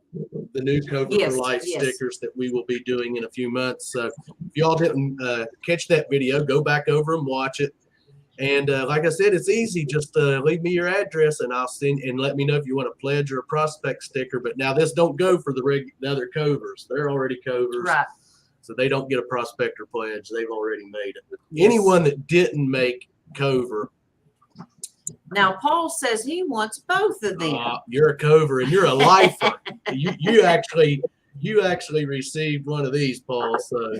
S1: the new cover for life stickers that we will be doing in a few months. So if y'all didn't catch that video, go back over and watch it. And like I said, it's easy. Just leave me your address and I'll send, and let me know if you want a pledge or a prospect sticker. But now this don't go for the other covers. They're already covers.
S2: Right.
S1: So they don't get a prospect or pledge. They've already made it. Anyone that didn't make cover.
S2: Now, Paul says he wants both of them.
S1: You're a cover and you're a lifer. you actually received one of these, Paul. So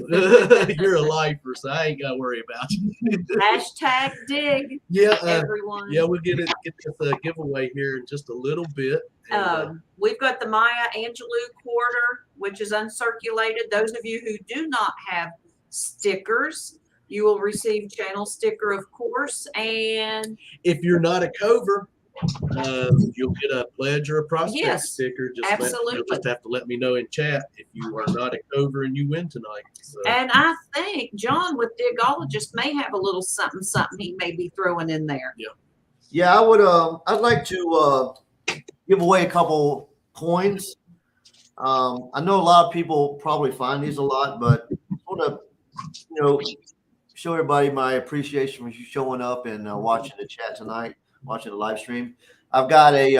S1: you're a lifer, so I ain't got to worry about you.
S2: Hashtag dig.
S1: Yeah,
S2: everyone.
S1: Yeah, we'll get this giveaway here in just a little bit. And,
S2: we've got the Maya Angelou quarter, which is uncirculated. Those of you who do not have stickers, you will receive channel sticker, of course. And
S1: if you're not a cover, you'll get a pledge or a prospect sticker.
S2: Absolutely.
S1: You'll just have to let me know in chat if you are not a cover and you win tonight. So.
S2: And I think John with Digologist may have a little something he may be throwing in there.
S3: Yeah, I would. I'd like to give away a couple coins. I know a lot of people probably find these a lot, but I want to, show everybody my appreciation for you showing up and watching the chat tonight, watching the live stream. I've got a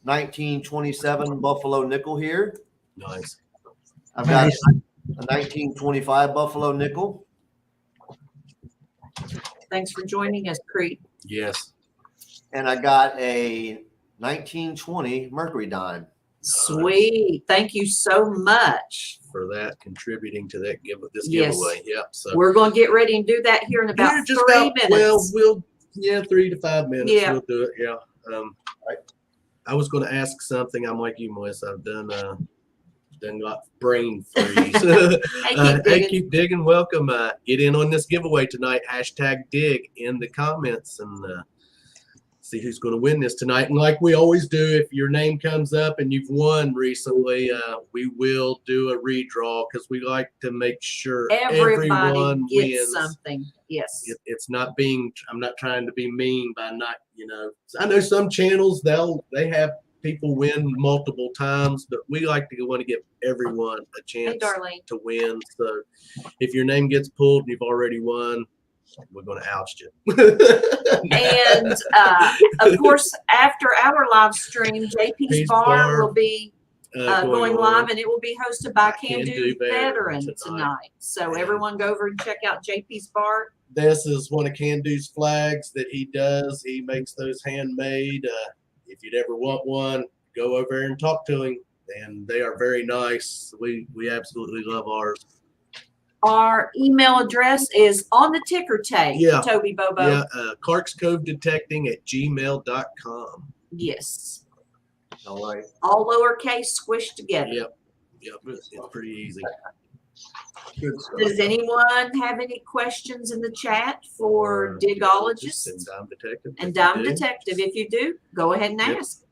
S3: 1927 Buffalo nickel here.
S1: Nice.
S3: I've got a 1925 Buffalo nickel.
S2: Thanks for joining us, Crete.
S1: Yes.
S3: And I got a 1920 Mercury dime.
S2: Sweet. Thank you so much
S1: for that, contributing to that giveaway. Yep. So
S2: we're going to get ready and do that here in about 3 minutes.
S1: Well, 3 to 5 minutes. Yeah. We'll do it. Yeah. I was going to ask something. I'm like you, Melissa. I've done got brain freeze. Hey, keep digging. Welcome. Get in on this giveaway tonight. Hashtag dig in the comments and see who's going to win this tonight. And like we always do, if your name comes up and you've won recently, we will do a redraw because we like to make sure everyone
S2: gets
S1: wins
S2: something. Yes.
S1: It's not I'm not trying to be mean by not, I know some channels, they have people win multiple times, but we like to want to give everyone a chance to win. So if your name gets pulled and you've already won, we're going to oust you.
S2: And of course, after our live stream, JP's Bar will be going live, and it will be hosted by Can Do Veteran tonight. So everyone go over and check out JP's Bar.
S1: This is one of Can Do's flags that he does. He makes those handmade. If you'd ever want one, go over there and talk to him. And they are very nice. We absolutely love ours.
S2: Our email address is on the ticker tape, Toby Bobo.
S1: Yeah, clarkscovedetecting@gmail.com.
S2: Yes.
S3: All right.
S2: All lowercase squished together.
S1: Yep. It's pretty easy.
S2: Does anyone have any questions in the chat for Digologist
S1: and Dime Detective?
S2: If you do, go ahead and ask.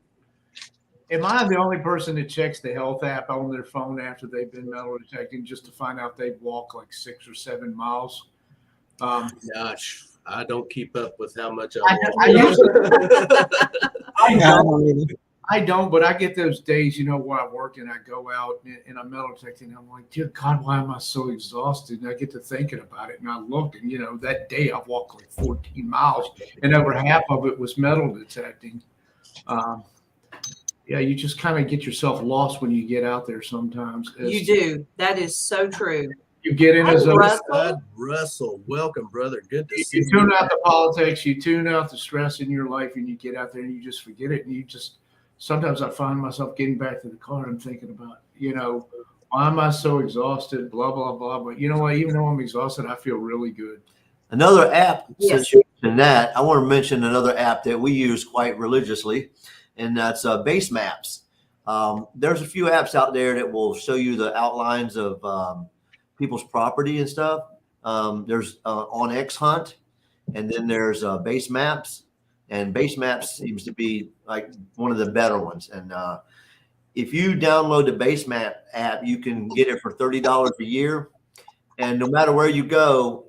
S5: Am I the only person that checks the health app on their phone after they've been metal detecting just to find out they've walked like 6 or 7 miles?
S1: Gosh, I don't keep up with how much I
S5: I don't, but I get those days, where I work and I go out and I'm metal detecting. I'm like, dear God, why am I so exhausted? And I get to thinking about it, and I look, and that day I walked like 14 miles, and over half of it was metal detecting. Yeah, you just kind of get yourself lost when you get out there sometimes.
S2: You do. That is so true.
S5: You get in as
S1: Russell, welcome, brother. Good to see you.
S5: You tune out the politics, you tune out the stress in your life, and you get out there and you just forget it. And sometimes I find myself getting back to the car and thinking about, why am I so exhausted? Blah, blah, blah. But you know what? Even though I'm exhausted, I feel really good.
S3: Another app, since you mentioned that, I want to mention another app that we use quite religiously, and that's Base Maps. There's a few apps out there that will show you the outlines of people's property and stuff. There's on X Hunt, and then there's Base Maps, and Base Maps seems to be like one of the better ones. And if you download the Base Map app, you can get it for $30 a year. And no matter where you go,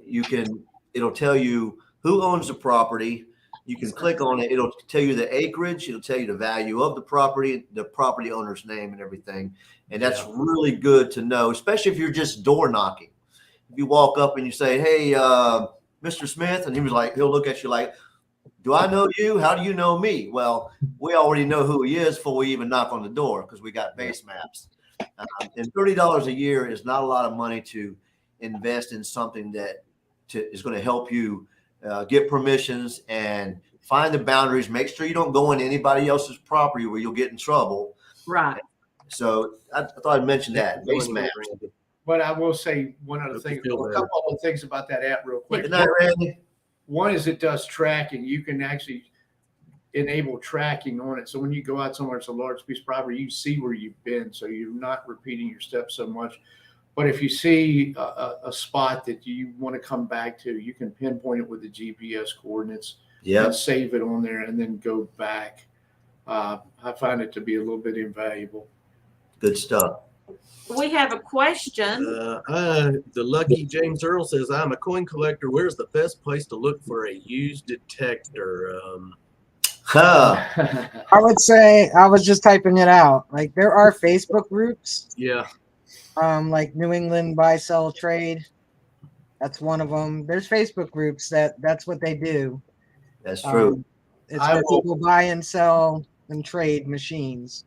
S3: it'll tell you who owns the property. You can click on it. It'll tell you the acreage. It'll tell you the value of the property owner's name and everything. And that's really good to know, especially if you're just door knocking. If you walk up and you say, "Hey, Mr. Smith," and he'll look at you like, "Do I know you? How do you know me?" Well, we already know who he is before we even knock on the door because we got Base Maps. And $30 a year is not a lot of money to invest in something that is going to help you get permissions and find the boundaries. Make sure you don't go into anybody else's property where you'll get in trouble.
S2: Right.
S3: So I thought I'd mention that. Base Maps.
S5: But I will say one other thing, a couple of things about that app real quick.
S3: Good night, Randy.
S5: One is it does tracking. You can actually enable tracking on it. So when you go out somewhere, it's a large piece of property, you see where you've been. So you're not repeating your steps so much. But if you see a spot that you want to come back to, you can pinpoint it with the GPS coordinates and save it on there and then go back. I find it to be a little bit invaluable.
S3: Good stuff.
S2: We have a question.
S1: The lucky James Earl says, "I'm a coin collector. Where's the best place to look for a used detector?"
S4: I would say I was just typing it out. Like there are Facebook groups.
S1: Yeah.
S4: Like New England Buy Sell Trade. That's one of them. There's Facebook groups that's what they do.
S3: That's true.
S4: It's where people buy and sell and trade machines.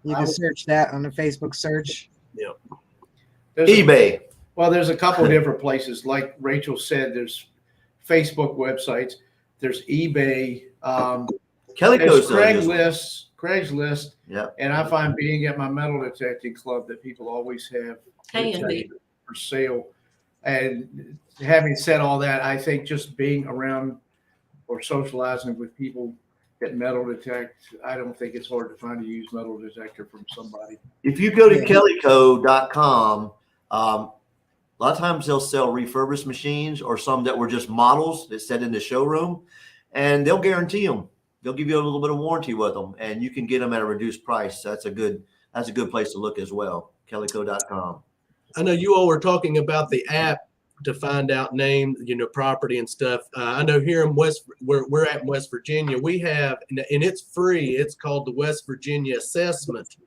S4: You can search that on the Facebook search.
S1: Yeah.
S3: eBay.
S5: There's a couple of different places. Like Rachel said, there's Facebook websites. There's eBay. There's Craigslist.
S3: Yeah.
S5: And I find being at my metal detecting club that people always have for sale. And having said all that, I think just being around or socializing with people that metal detect, I don't think it's hard to find a used metal detector from somebody.
S3: If you go to kellyco.com, a lot of times they'll sell refurbished machines or some that were just models that set in the showroom, and they'll guarantee them. They'll give you a little bit of warranty with them, and you can get them at a reduced price. So that's a good place to look as well. kellyco.com.
S1: I know you all were talking about the app to find out name, property and stuff. I know here in we're at West Virginia, we have, and it's free. It's called the West Virginia Assessment,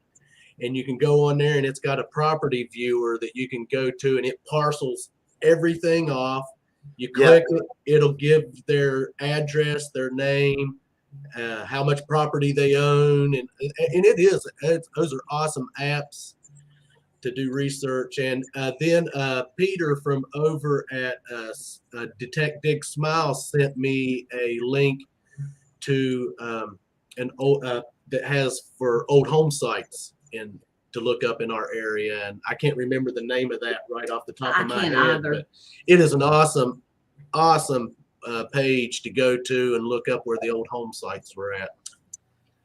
S1: and you can go on there, and it's got a property viewer that you can go to, and it parcels everything off. You click it, it'll give their address, their name, how much property they own, and those are awesome apps to do research. And then Peter from over at Detect Dig Smile sent me a link to an old that has for old home sites and to look up in our area. And I can't remember the name of that right off the top of my head.
S2: Either.
S1: But it is an awesome page to go to and look up where the old home sites were at.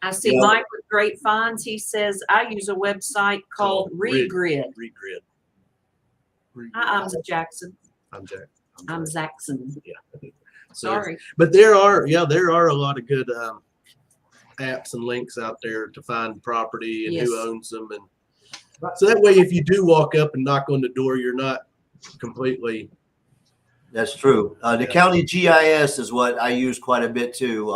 S2: I see Mike with Great Finds. He says, I use a website called Regrid. I'm Jackson.
S1: I'm Jack.
S2: I'm Zaxon.
S1: Yeah.
S2: Sorry.
S1: But there are a lot of good apps and links out there to find property and who owns them. And so that way, if you do walk up and knock on the door, you're not completely.
S3: That's true. The county GIS is what I use quite a bit too.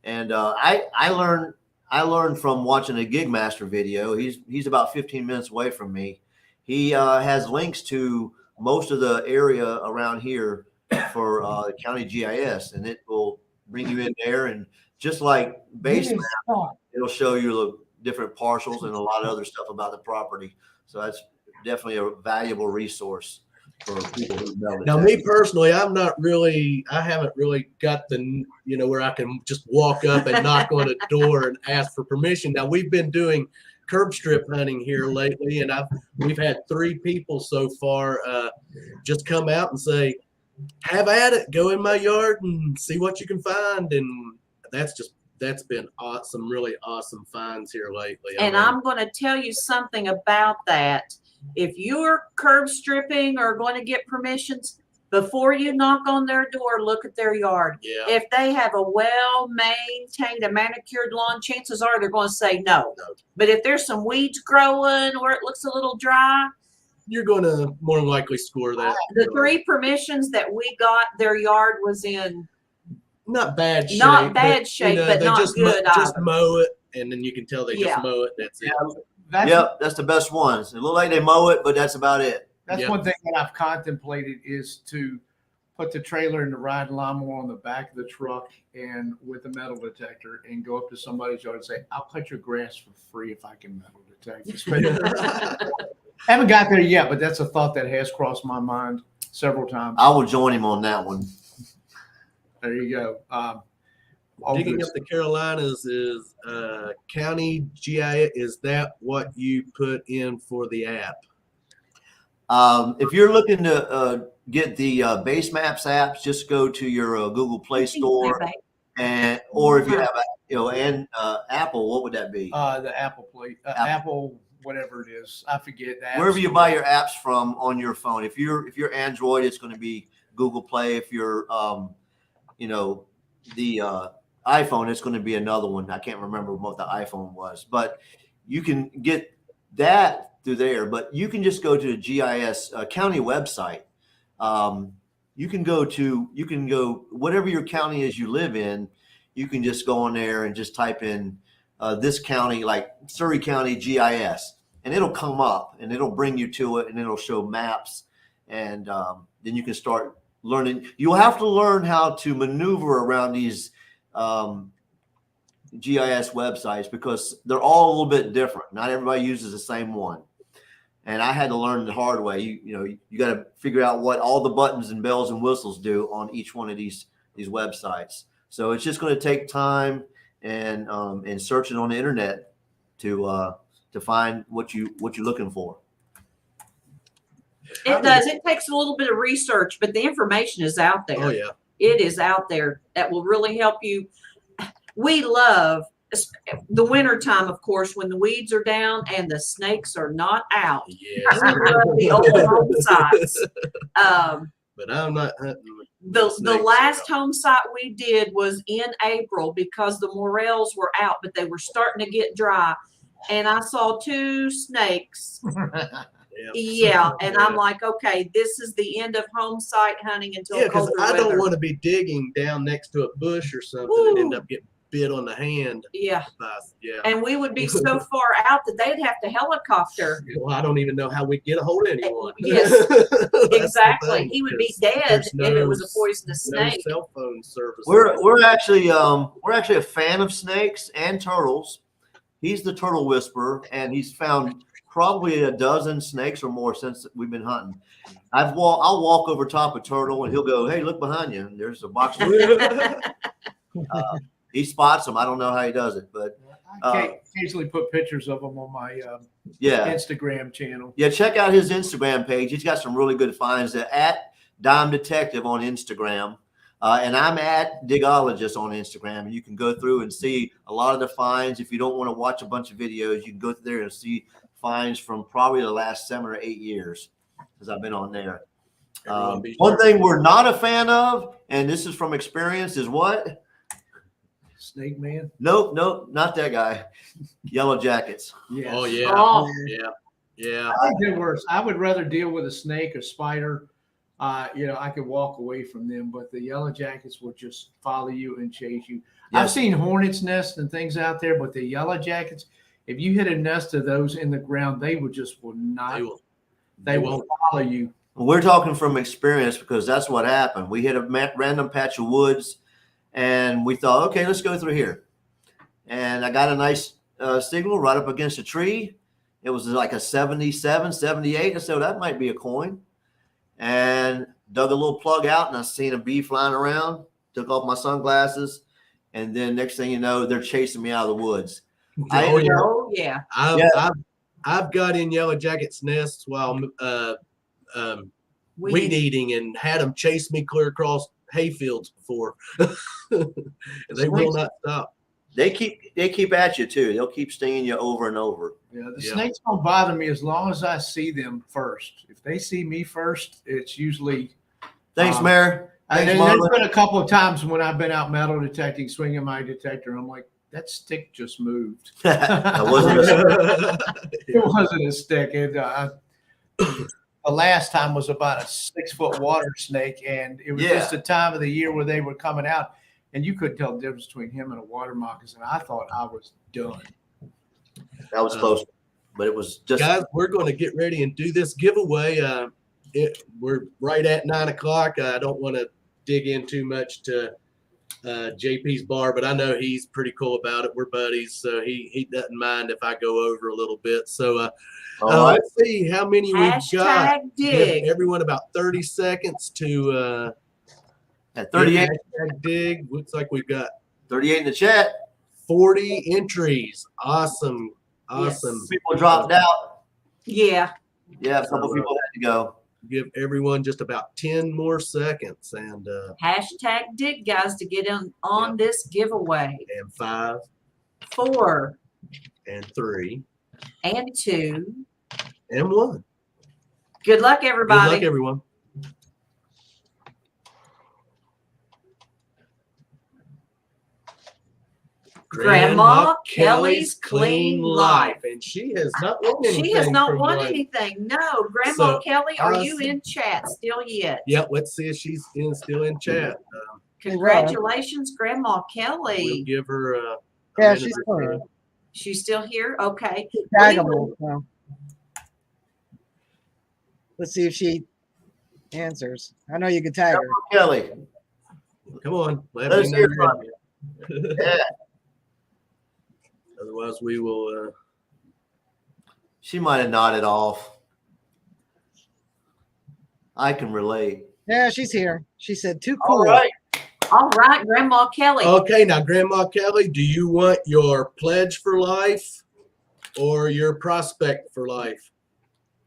S3: And I learned from watching a Gig Master video. He's about 15 minutes away from me. He has links to most of the area around here for the county GIS, and it will bring you in there. And just like Base Map, it'll show you the different parcels and a lot of other stuff about the property. So that's definitely a valuable resource for people who know.
S1: Now, me personally, I haven't really got the, where I can just walk up and knock on a door and ask for permission. Now, we've been doing curb strip hunting here lately, and we've had 3 people so far just come out and say, have at it, go in my yard and see what you can find. And that's just that's been some really awesome finds here lately.
S2: And I'm going to tell you something about that. If you're curb stripping or going to get permissions, before you knock on their door, look at their yard.
S1: Yeah.
S2: If they have a well-maintained, a manicured lawn, chances are they're going to say no. But if there's some weeds growing or it looks a little dry,
S1: you're going to more than likely score that.
S2: The 3 permissions that we got, their yard was in
S1: not bad shape.
S2: Not bad shape, but
S1: they
S2: not
S1: just
S2: good
S1: just
S2: either.
S1: mow it, and then you can tell they
S2: Yeah.
S1: just mow it. That's it.
S3: Yep, that's the best ones. It look like they mow it, but that's about it.
S5: That's
S1: Yep.
S5: one thing that I've contemplated is to put the trailer and the riding lawnmower on the back of the truck and with a metal detector and go up to somebody's yard and say, I'll cut your grass for free if I can metal detect it. Haven't got there yet, but that's a thought that has crossed my mind several times.
S3: I will join him on that one.
S5: There you go.
S1: Digging up the Carolinas is county GIS. Is that what you put in for the app?
S3: If you're looking to get the base maps apps, just go to your Google Play Store, and or if you have and Apple, what would that be?
S5: The Apple Play, Apple, whatever it is, I forget.
S3: Wherever you buy your apps from on your phone. If you're Android, it's going to be Google Play. If you're the iPhone, it's going to be another one. I can't remember what the iPhone was, but you can get that through there. But you can just go to the GIS county website. You can go whatever your county is you live in. You can just go on there and just type in this county, like Surrey County GIS, and it'll come up and it'll bring you to it, and it'll show maps, and then you can start learning. You'll have to learn how to maneuver around these GIS websites because they're all a little bit different. Not everybody uses the same one. And I had to learn the hard way. You got to figure out what all the buttons and bells and whistles do on each one of these websites. So it's just going to take time and searching on the internet to find what you're looking for.
S2: It does. It takes a little bit of research, but the information is out there.
S1: Oh yeah.
S2: It is out there that will really help you. We love the winter time, of course, when the weeds are down and the snakes are not out.
S1: Yes.
S2: We love the old home sites.
S1: But I'm not hunting.
S2: The last home site we did was in April because the morels were out, but they were starting to get dry. And I saw 2 snakes. Yeah, and I'm like, okay, this is the end of home site hunting until
S1: because
S2: colder
S1: I don't
S2: weather.
S1: want to be digging down next to a bush or something and end up getting bit on the hand.
S2: Yeah.
S1: Yeah.
S2: And we would be so far out that they'd have to helicopter.
S1: Well, I don't even know how we'd get a hold of anyone.
S2: Yes,
S1: That's the
S2: exactly.
S1: thing,
S2: He would be
S1: 'cause
S2: dead
S1: there's
S2: if it was a poisonous
S1: no
S2: snake.
S1: cell phone service.
S3: We're actually a fan of snakes and turtles. He's the turtle whisperer, and he's found probably a dozen snakes or more since we've been hunting. I'll walk over top of turtle, and he'll go, "Hey, look behind you." And there's a box. He spots them. I don't know how he does it, but
S5: I occasionally put pictures of them on my
S3: yeah,
S5: Instagram channel.
S3: yeah. Check out his Instagram page. He's got some really good finds. At Dime Detective on Instagram, and I'm at Digologist on Instagram. You can go through and see a lot of the finds. If you don't want to watch a bunch of videos, you can go through there and see finds from probably the last 7 or 8 years because I've been on there. One thing we're not a fan of, and this is from experience, is what?
S5: Snake Man.
S3: Nope, not that guy. Yellow jackets.
S5: Yeah.
S1: Oh yeah.
S2: Oh.
S1: Yeah.
S5: I think they're worse. I would rather deal with a snake or spider. I could walk away from them, but the yellow jackets will just follow you and chase you.
S3: Yes.
S5: I've seen hornets' nests and things out there, but the yellow jackets, if you hit a nest of those in the ground, they will not. They will follow you.
S3: We're talking from experience because that's what happened. We hit a random patch of woods, and we thought, okay, let's go through here. And I got a nice signal right up against a tree. It was like a 77, 78. I said, that might be a coin. And dug a little plug out, and I seen a bee flying around. Took off my sunglasses, and then next thing you know, they're chasing me out of the woods.
S2: Oh yeah.
S1: I've got in yellow jackets nests while weed eating and had them chase me clear across hay fields before. They will not stop.
S3: They keep at you too. They'll keep stinging you over and over.
S5: Yeah, the snakes don't bother me as long as I see them first. If they see me first, it's usually.
S3: Thanks, Mayor. Thanks,
S5: There's been a couple of times when I've been out metal detecting, swinging my detector. I'm like, that stick just moved.
S3: That wasn't a
S5: It wasn't a stick. The last time was about a 6-foot water snake, and it was just the time of the year where they were coming out, and you couldn't tell the difference between him and a water moccasin. I thought I was done.
S3: That was close, but it was just.
S1: Guys, we're going to get ready and do this giveaway. We're right at 9 o'clock. I don't want to dig in too much to JP's bar, but I know he's pretty cool about it. We're buddies, so he doesn't mind if I go over a little bit. So let's see how many we've got.
S2: Dig.
S1: Give everyone about 30 seconds to
S3: At 38.
S1: dig. Looks like we've got
S3: 38 in the chat.
S1: 40 entries. Awesome.
S3: People dropped out.
S2: Yeah.
S3: Yeah, a couple people had to go.
S1: Give everyone just about 10 more seconds, and
S2: #dig, guys, to get on this giveaway.
S1: and 5
S2: 4
S1: and 3
S2: and 2.
S1: and 1.
S2: Good luck,
S1: Good
S2: everybody.
S1: luck, everyone.
S2: Grandma Kelly's Clean Life.
S1: And she has not won anything.
S2: She has not
S1: from
S2: won
S1: Life.
S2: anything. No, Grandma
S1: So,
S2: Kelly, are you
S1: awesome.
S2: in chat still yet?
S1: Yeah, let's see if she's still in chat.
S2: Congratulations, Grandma
S1: We'll
S2: Kelly.
S1: give her a
S4: Yeah,
S1: minute
S4: she's
S1: or
S4: still
S1: so.
S2: She's still here? Okay.
S4: Taggable. So. Let's see if she answers. I know you can tag her.
S3: Kelly.
S1: Come on. Let
S3: Let's
S1: me know
S3: hear
S1: you're
S3: from
S1: in.
S3: Yeah.
S1: Otherwise, we will.
S3: She might have nodded off. I can relate.
S4: Yeah, she's here. She said, too cool.
S3: All right.
S2: All right, Grandma Kelly.
S1: Okay, now, Grandma Kelly, do you want your pledge for life or your prospect for life?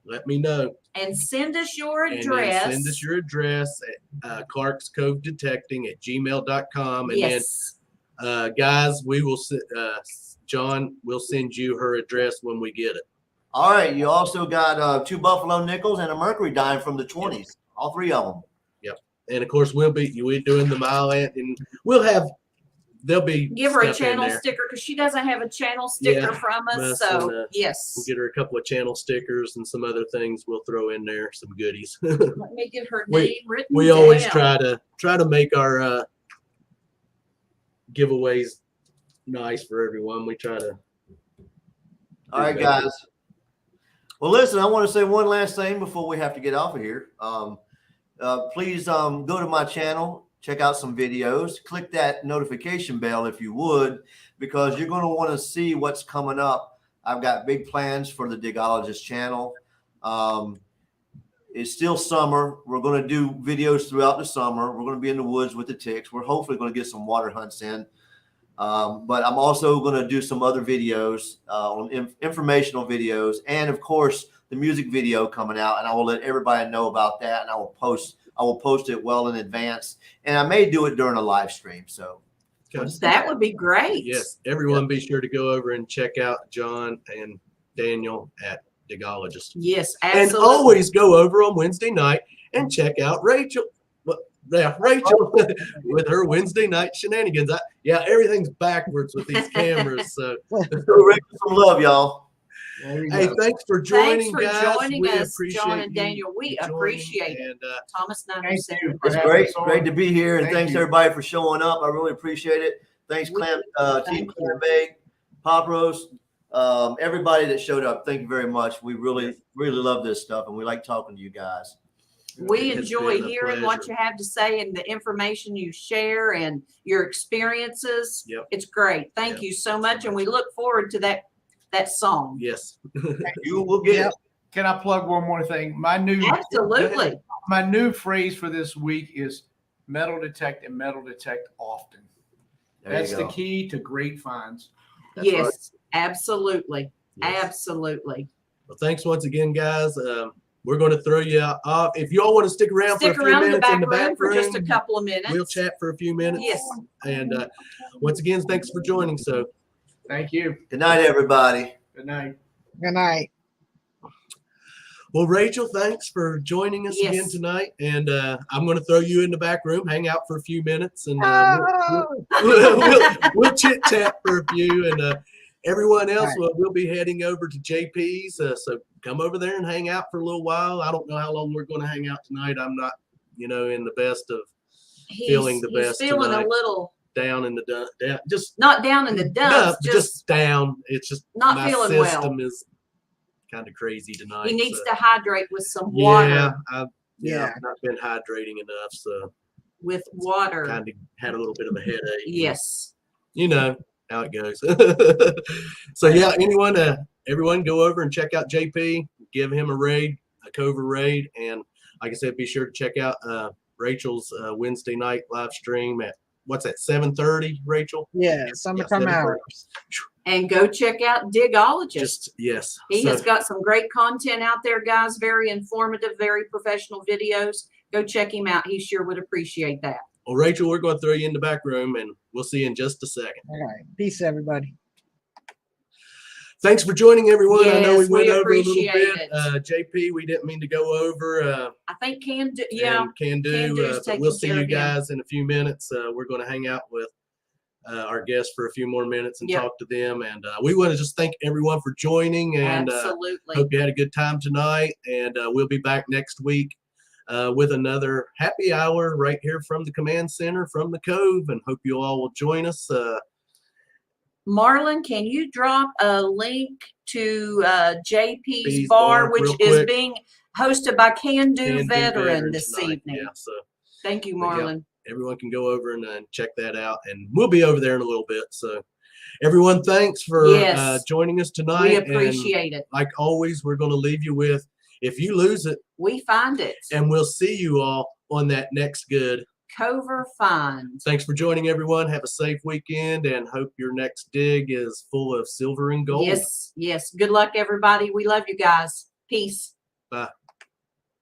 S1: Let me know.
S2: And send us your
S1: And
S2: address.
S1: then send us your address at clarkscovedetecting@gmail.com. And
S2: yes.
S1: then, guys, we will. John will send you her address when we get it.
S3: All right. You also got 2 Buffalo nickels and a Mercury dime from the 20s. All 3 of them.
S1: And of course, we're doing the mile and there'll be
S2: Give her a
S1: stuff in
S2: channel
S1: there.
S2: sticker because she doesn't have a channel sticker
S1: Yeah,
S2: from us.
S1: must,
S2: So,
S1: and,
S2: yes.
S1: We'll get her a couple of channel stickers and some other things we'll throw in there, some goodies.
S2: Let me get her name written
S1: We
S2: down.
S1: always try to make our giveaways nice for everyone. We try to.
S3: All right, guys. Well, listen, I want to say one last thing before we have to get off of here. Please go to my channel, check out some videos, click that notification bell if you would, because you're going to want to see what's coming up. I've got big plans for the Digologist channel. It's still summer. We're going to do videos throughout the summer. We're going to be in the woods with the ticks. We're hopefully going to get some water hunts in. But I'm also going to do some other videos, on informational videos, and of course the music video coming out, and I will let everybody know about that, and I will post it well in advance, and I may do it during a live stream. So
S2: That would be great.
S1: Yes, everyone be sure to go over and check out John and Daniel at Digologist.
S2: Yes,
S1: And
S2: absolutely.
S1: always go over on Wednesday night and check out Rachel. Rachel with her Wednesday night shenanigans. Everything's backwards with these cameras. So,
S3: Rachel, some love, y'all.
S1: hey, thanks for joining,
S2: Thanks for
S1: guys.
S2: joining
S1: We
S2: us,
S1: appreciate
S2: John and
S1: you
S2: Daniel. We
S1: joining,
S2: appreciate it.
S1: and
S2: Thomas
S5: Thank
S2: 907.
S5: you. for
S3: It's
S5: having
S3: great,
S5: us on.
S3: great to be here, and
S5: Thank
S3: thanks
S5: you.
S3: everybody for showing up. I really appreciate it. Thanks, Team Clambake, Pop Roast, everybody that showed up. Thank you very much. We really love this stuff, and we like talking to you guys.
S2: We
S1: It has
S2: enjoy
S1: been a
S2: hearing what
S1: pleasure.
S2: you have to say and the information you share and your experiences.
S1: Yep.
S2: It's great. Thank
S1: Yep.
S2: you so much. And we look forward to that song.
S1: yes.
S3: You will get it.
S5: Can I plug one more thing?
S2: Absolutely.
S5: My new phrase for this week is metal detect and metal detect often.
S3: There you
S5: That's the
S3: go.
S5: key to great finds.
S3: That's
S2: Yes, absolutely.
S1: Yes.
S2: Absolutely.
S1: Well, thanks once again, guys. we're going to throw you off. If you all want to stick around
S2: Stick
S1: for a few
S2: around in the
S1: minutes in
S2: back
S1: the
S2: room
S1: back
S2: for just a
S1: room,
S2: couple of minutes.
S1: we'll chat for a few minutes.
S2: Yes.
S1: And once again, thanks for joining. So,
S5: Thank you.
S3: Good night, everybody.
S5: Good night.
S4: Good night.
S1: well, Rachel, thanks for joining us again
S2: Yes.
S1: tonight. And I'm going to throw you in the back room, hang out for a few minutes, and
S4: Oh.
S1: we'll chit chat for a few. And everyone else,
S4: Right.
S1: we'll be heading over to JP's. So come over there and hang out for a little while. I don't know how long we're going to hang out tonight. I'm not, in the best of feeling the best
S2: He's feeling
S1: tonight.
S2: a little
S1: down in the down, just
S2: not down in the dumps,
S1: just down. It's just
S2: not
S1: my
S2: feeling well.
S1: system is kind of crazy tonight.
S2: He needs
S1: so.
S2: to hydrate with some water.
S1: Yeah, I've
S4: Yeah.
S1: not been hydrating enough, so
S2: With water.
S1: kind of had a little bit of a headache.
S2: Yes.
S1: You know how it goes. So yeah, everyone go over and check out JP, give him a raid, a Cover raid, and like I said, be sure to check out Rachel's Wednesday night live stream at what's that, 7:30, Rachel?
S4: Yeah, summertime
S1: 7:30.
S4: hours.
S2: And go check out Digologist.
S1: Just yes.
S2: He
S1: So-
S2: has got some great content out there, guys. Very informative, very professional videos. Go check him out. He sure would appreciate that.
S1: Well, Rachel, we're going to throw you in the back room, and we'll see you in just a second.
S4: All right. Peace, everybody.
S1: Thanks for joining, everyone. I know we
S2: Yes,
S1: went
S2: we
S1: over a little
S2: appreciate
S1: bit.
S2: it.
S1: JP, we didn't mean to go over.
S2: I think can do. Yeah.
S1: and can do.
S2: Can-Do's
S1: But
S2: taking
S1: we'll see
S2: care
S1: you
S2: of him.
S1: guys in a few minutes. We're going to hang out with our guests for a few more minutes and
S2: Yep.
S1: talk to them. And we want to just thank everyone for joining. And
S2: Absolutely.
S1: hope you had a good time tonight. And we'll be back next week with another happy hour right here from the command center from the Cove. And hope you all will join us.
S2: Marlon, can you drop a link to JP's
S1: Bees
S2: bar,
S1: Bar,
S2: which
S1: real
S2: is
S1: quick.
S2: being hosted by Can Do
S1: Can Do
S2: Veteran this
S1: tonight.
S2: evening?
S1: Yeah, so
S2: Thank you,
S1: But yeah,
S2: Marlon.
S1: everyone can go over and check that out. And we'll be over there in a little bit. So everyone, thanks for
S2: Yes.
S1: joining us tonight.
S2: We
S1: And
S2: appreciate it.
S1: like always, we're going to leave you with, if you lose it,
S2: We find it.
S1: and we'll see you all on that next good.
S2: Cover finds.
S1: Thanks for joining, everyone. Have a safe weekend and hope your next dig is full of silver and gold.
S2: Yes, yes. Good luck, everybody. We love you guys. Peace.
S1: Bye.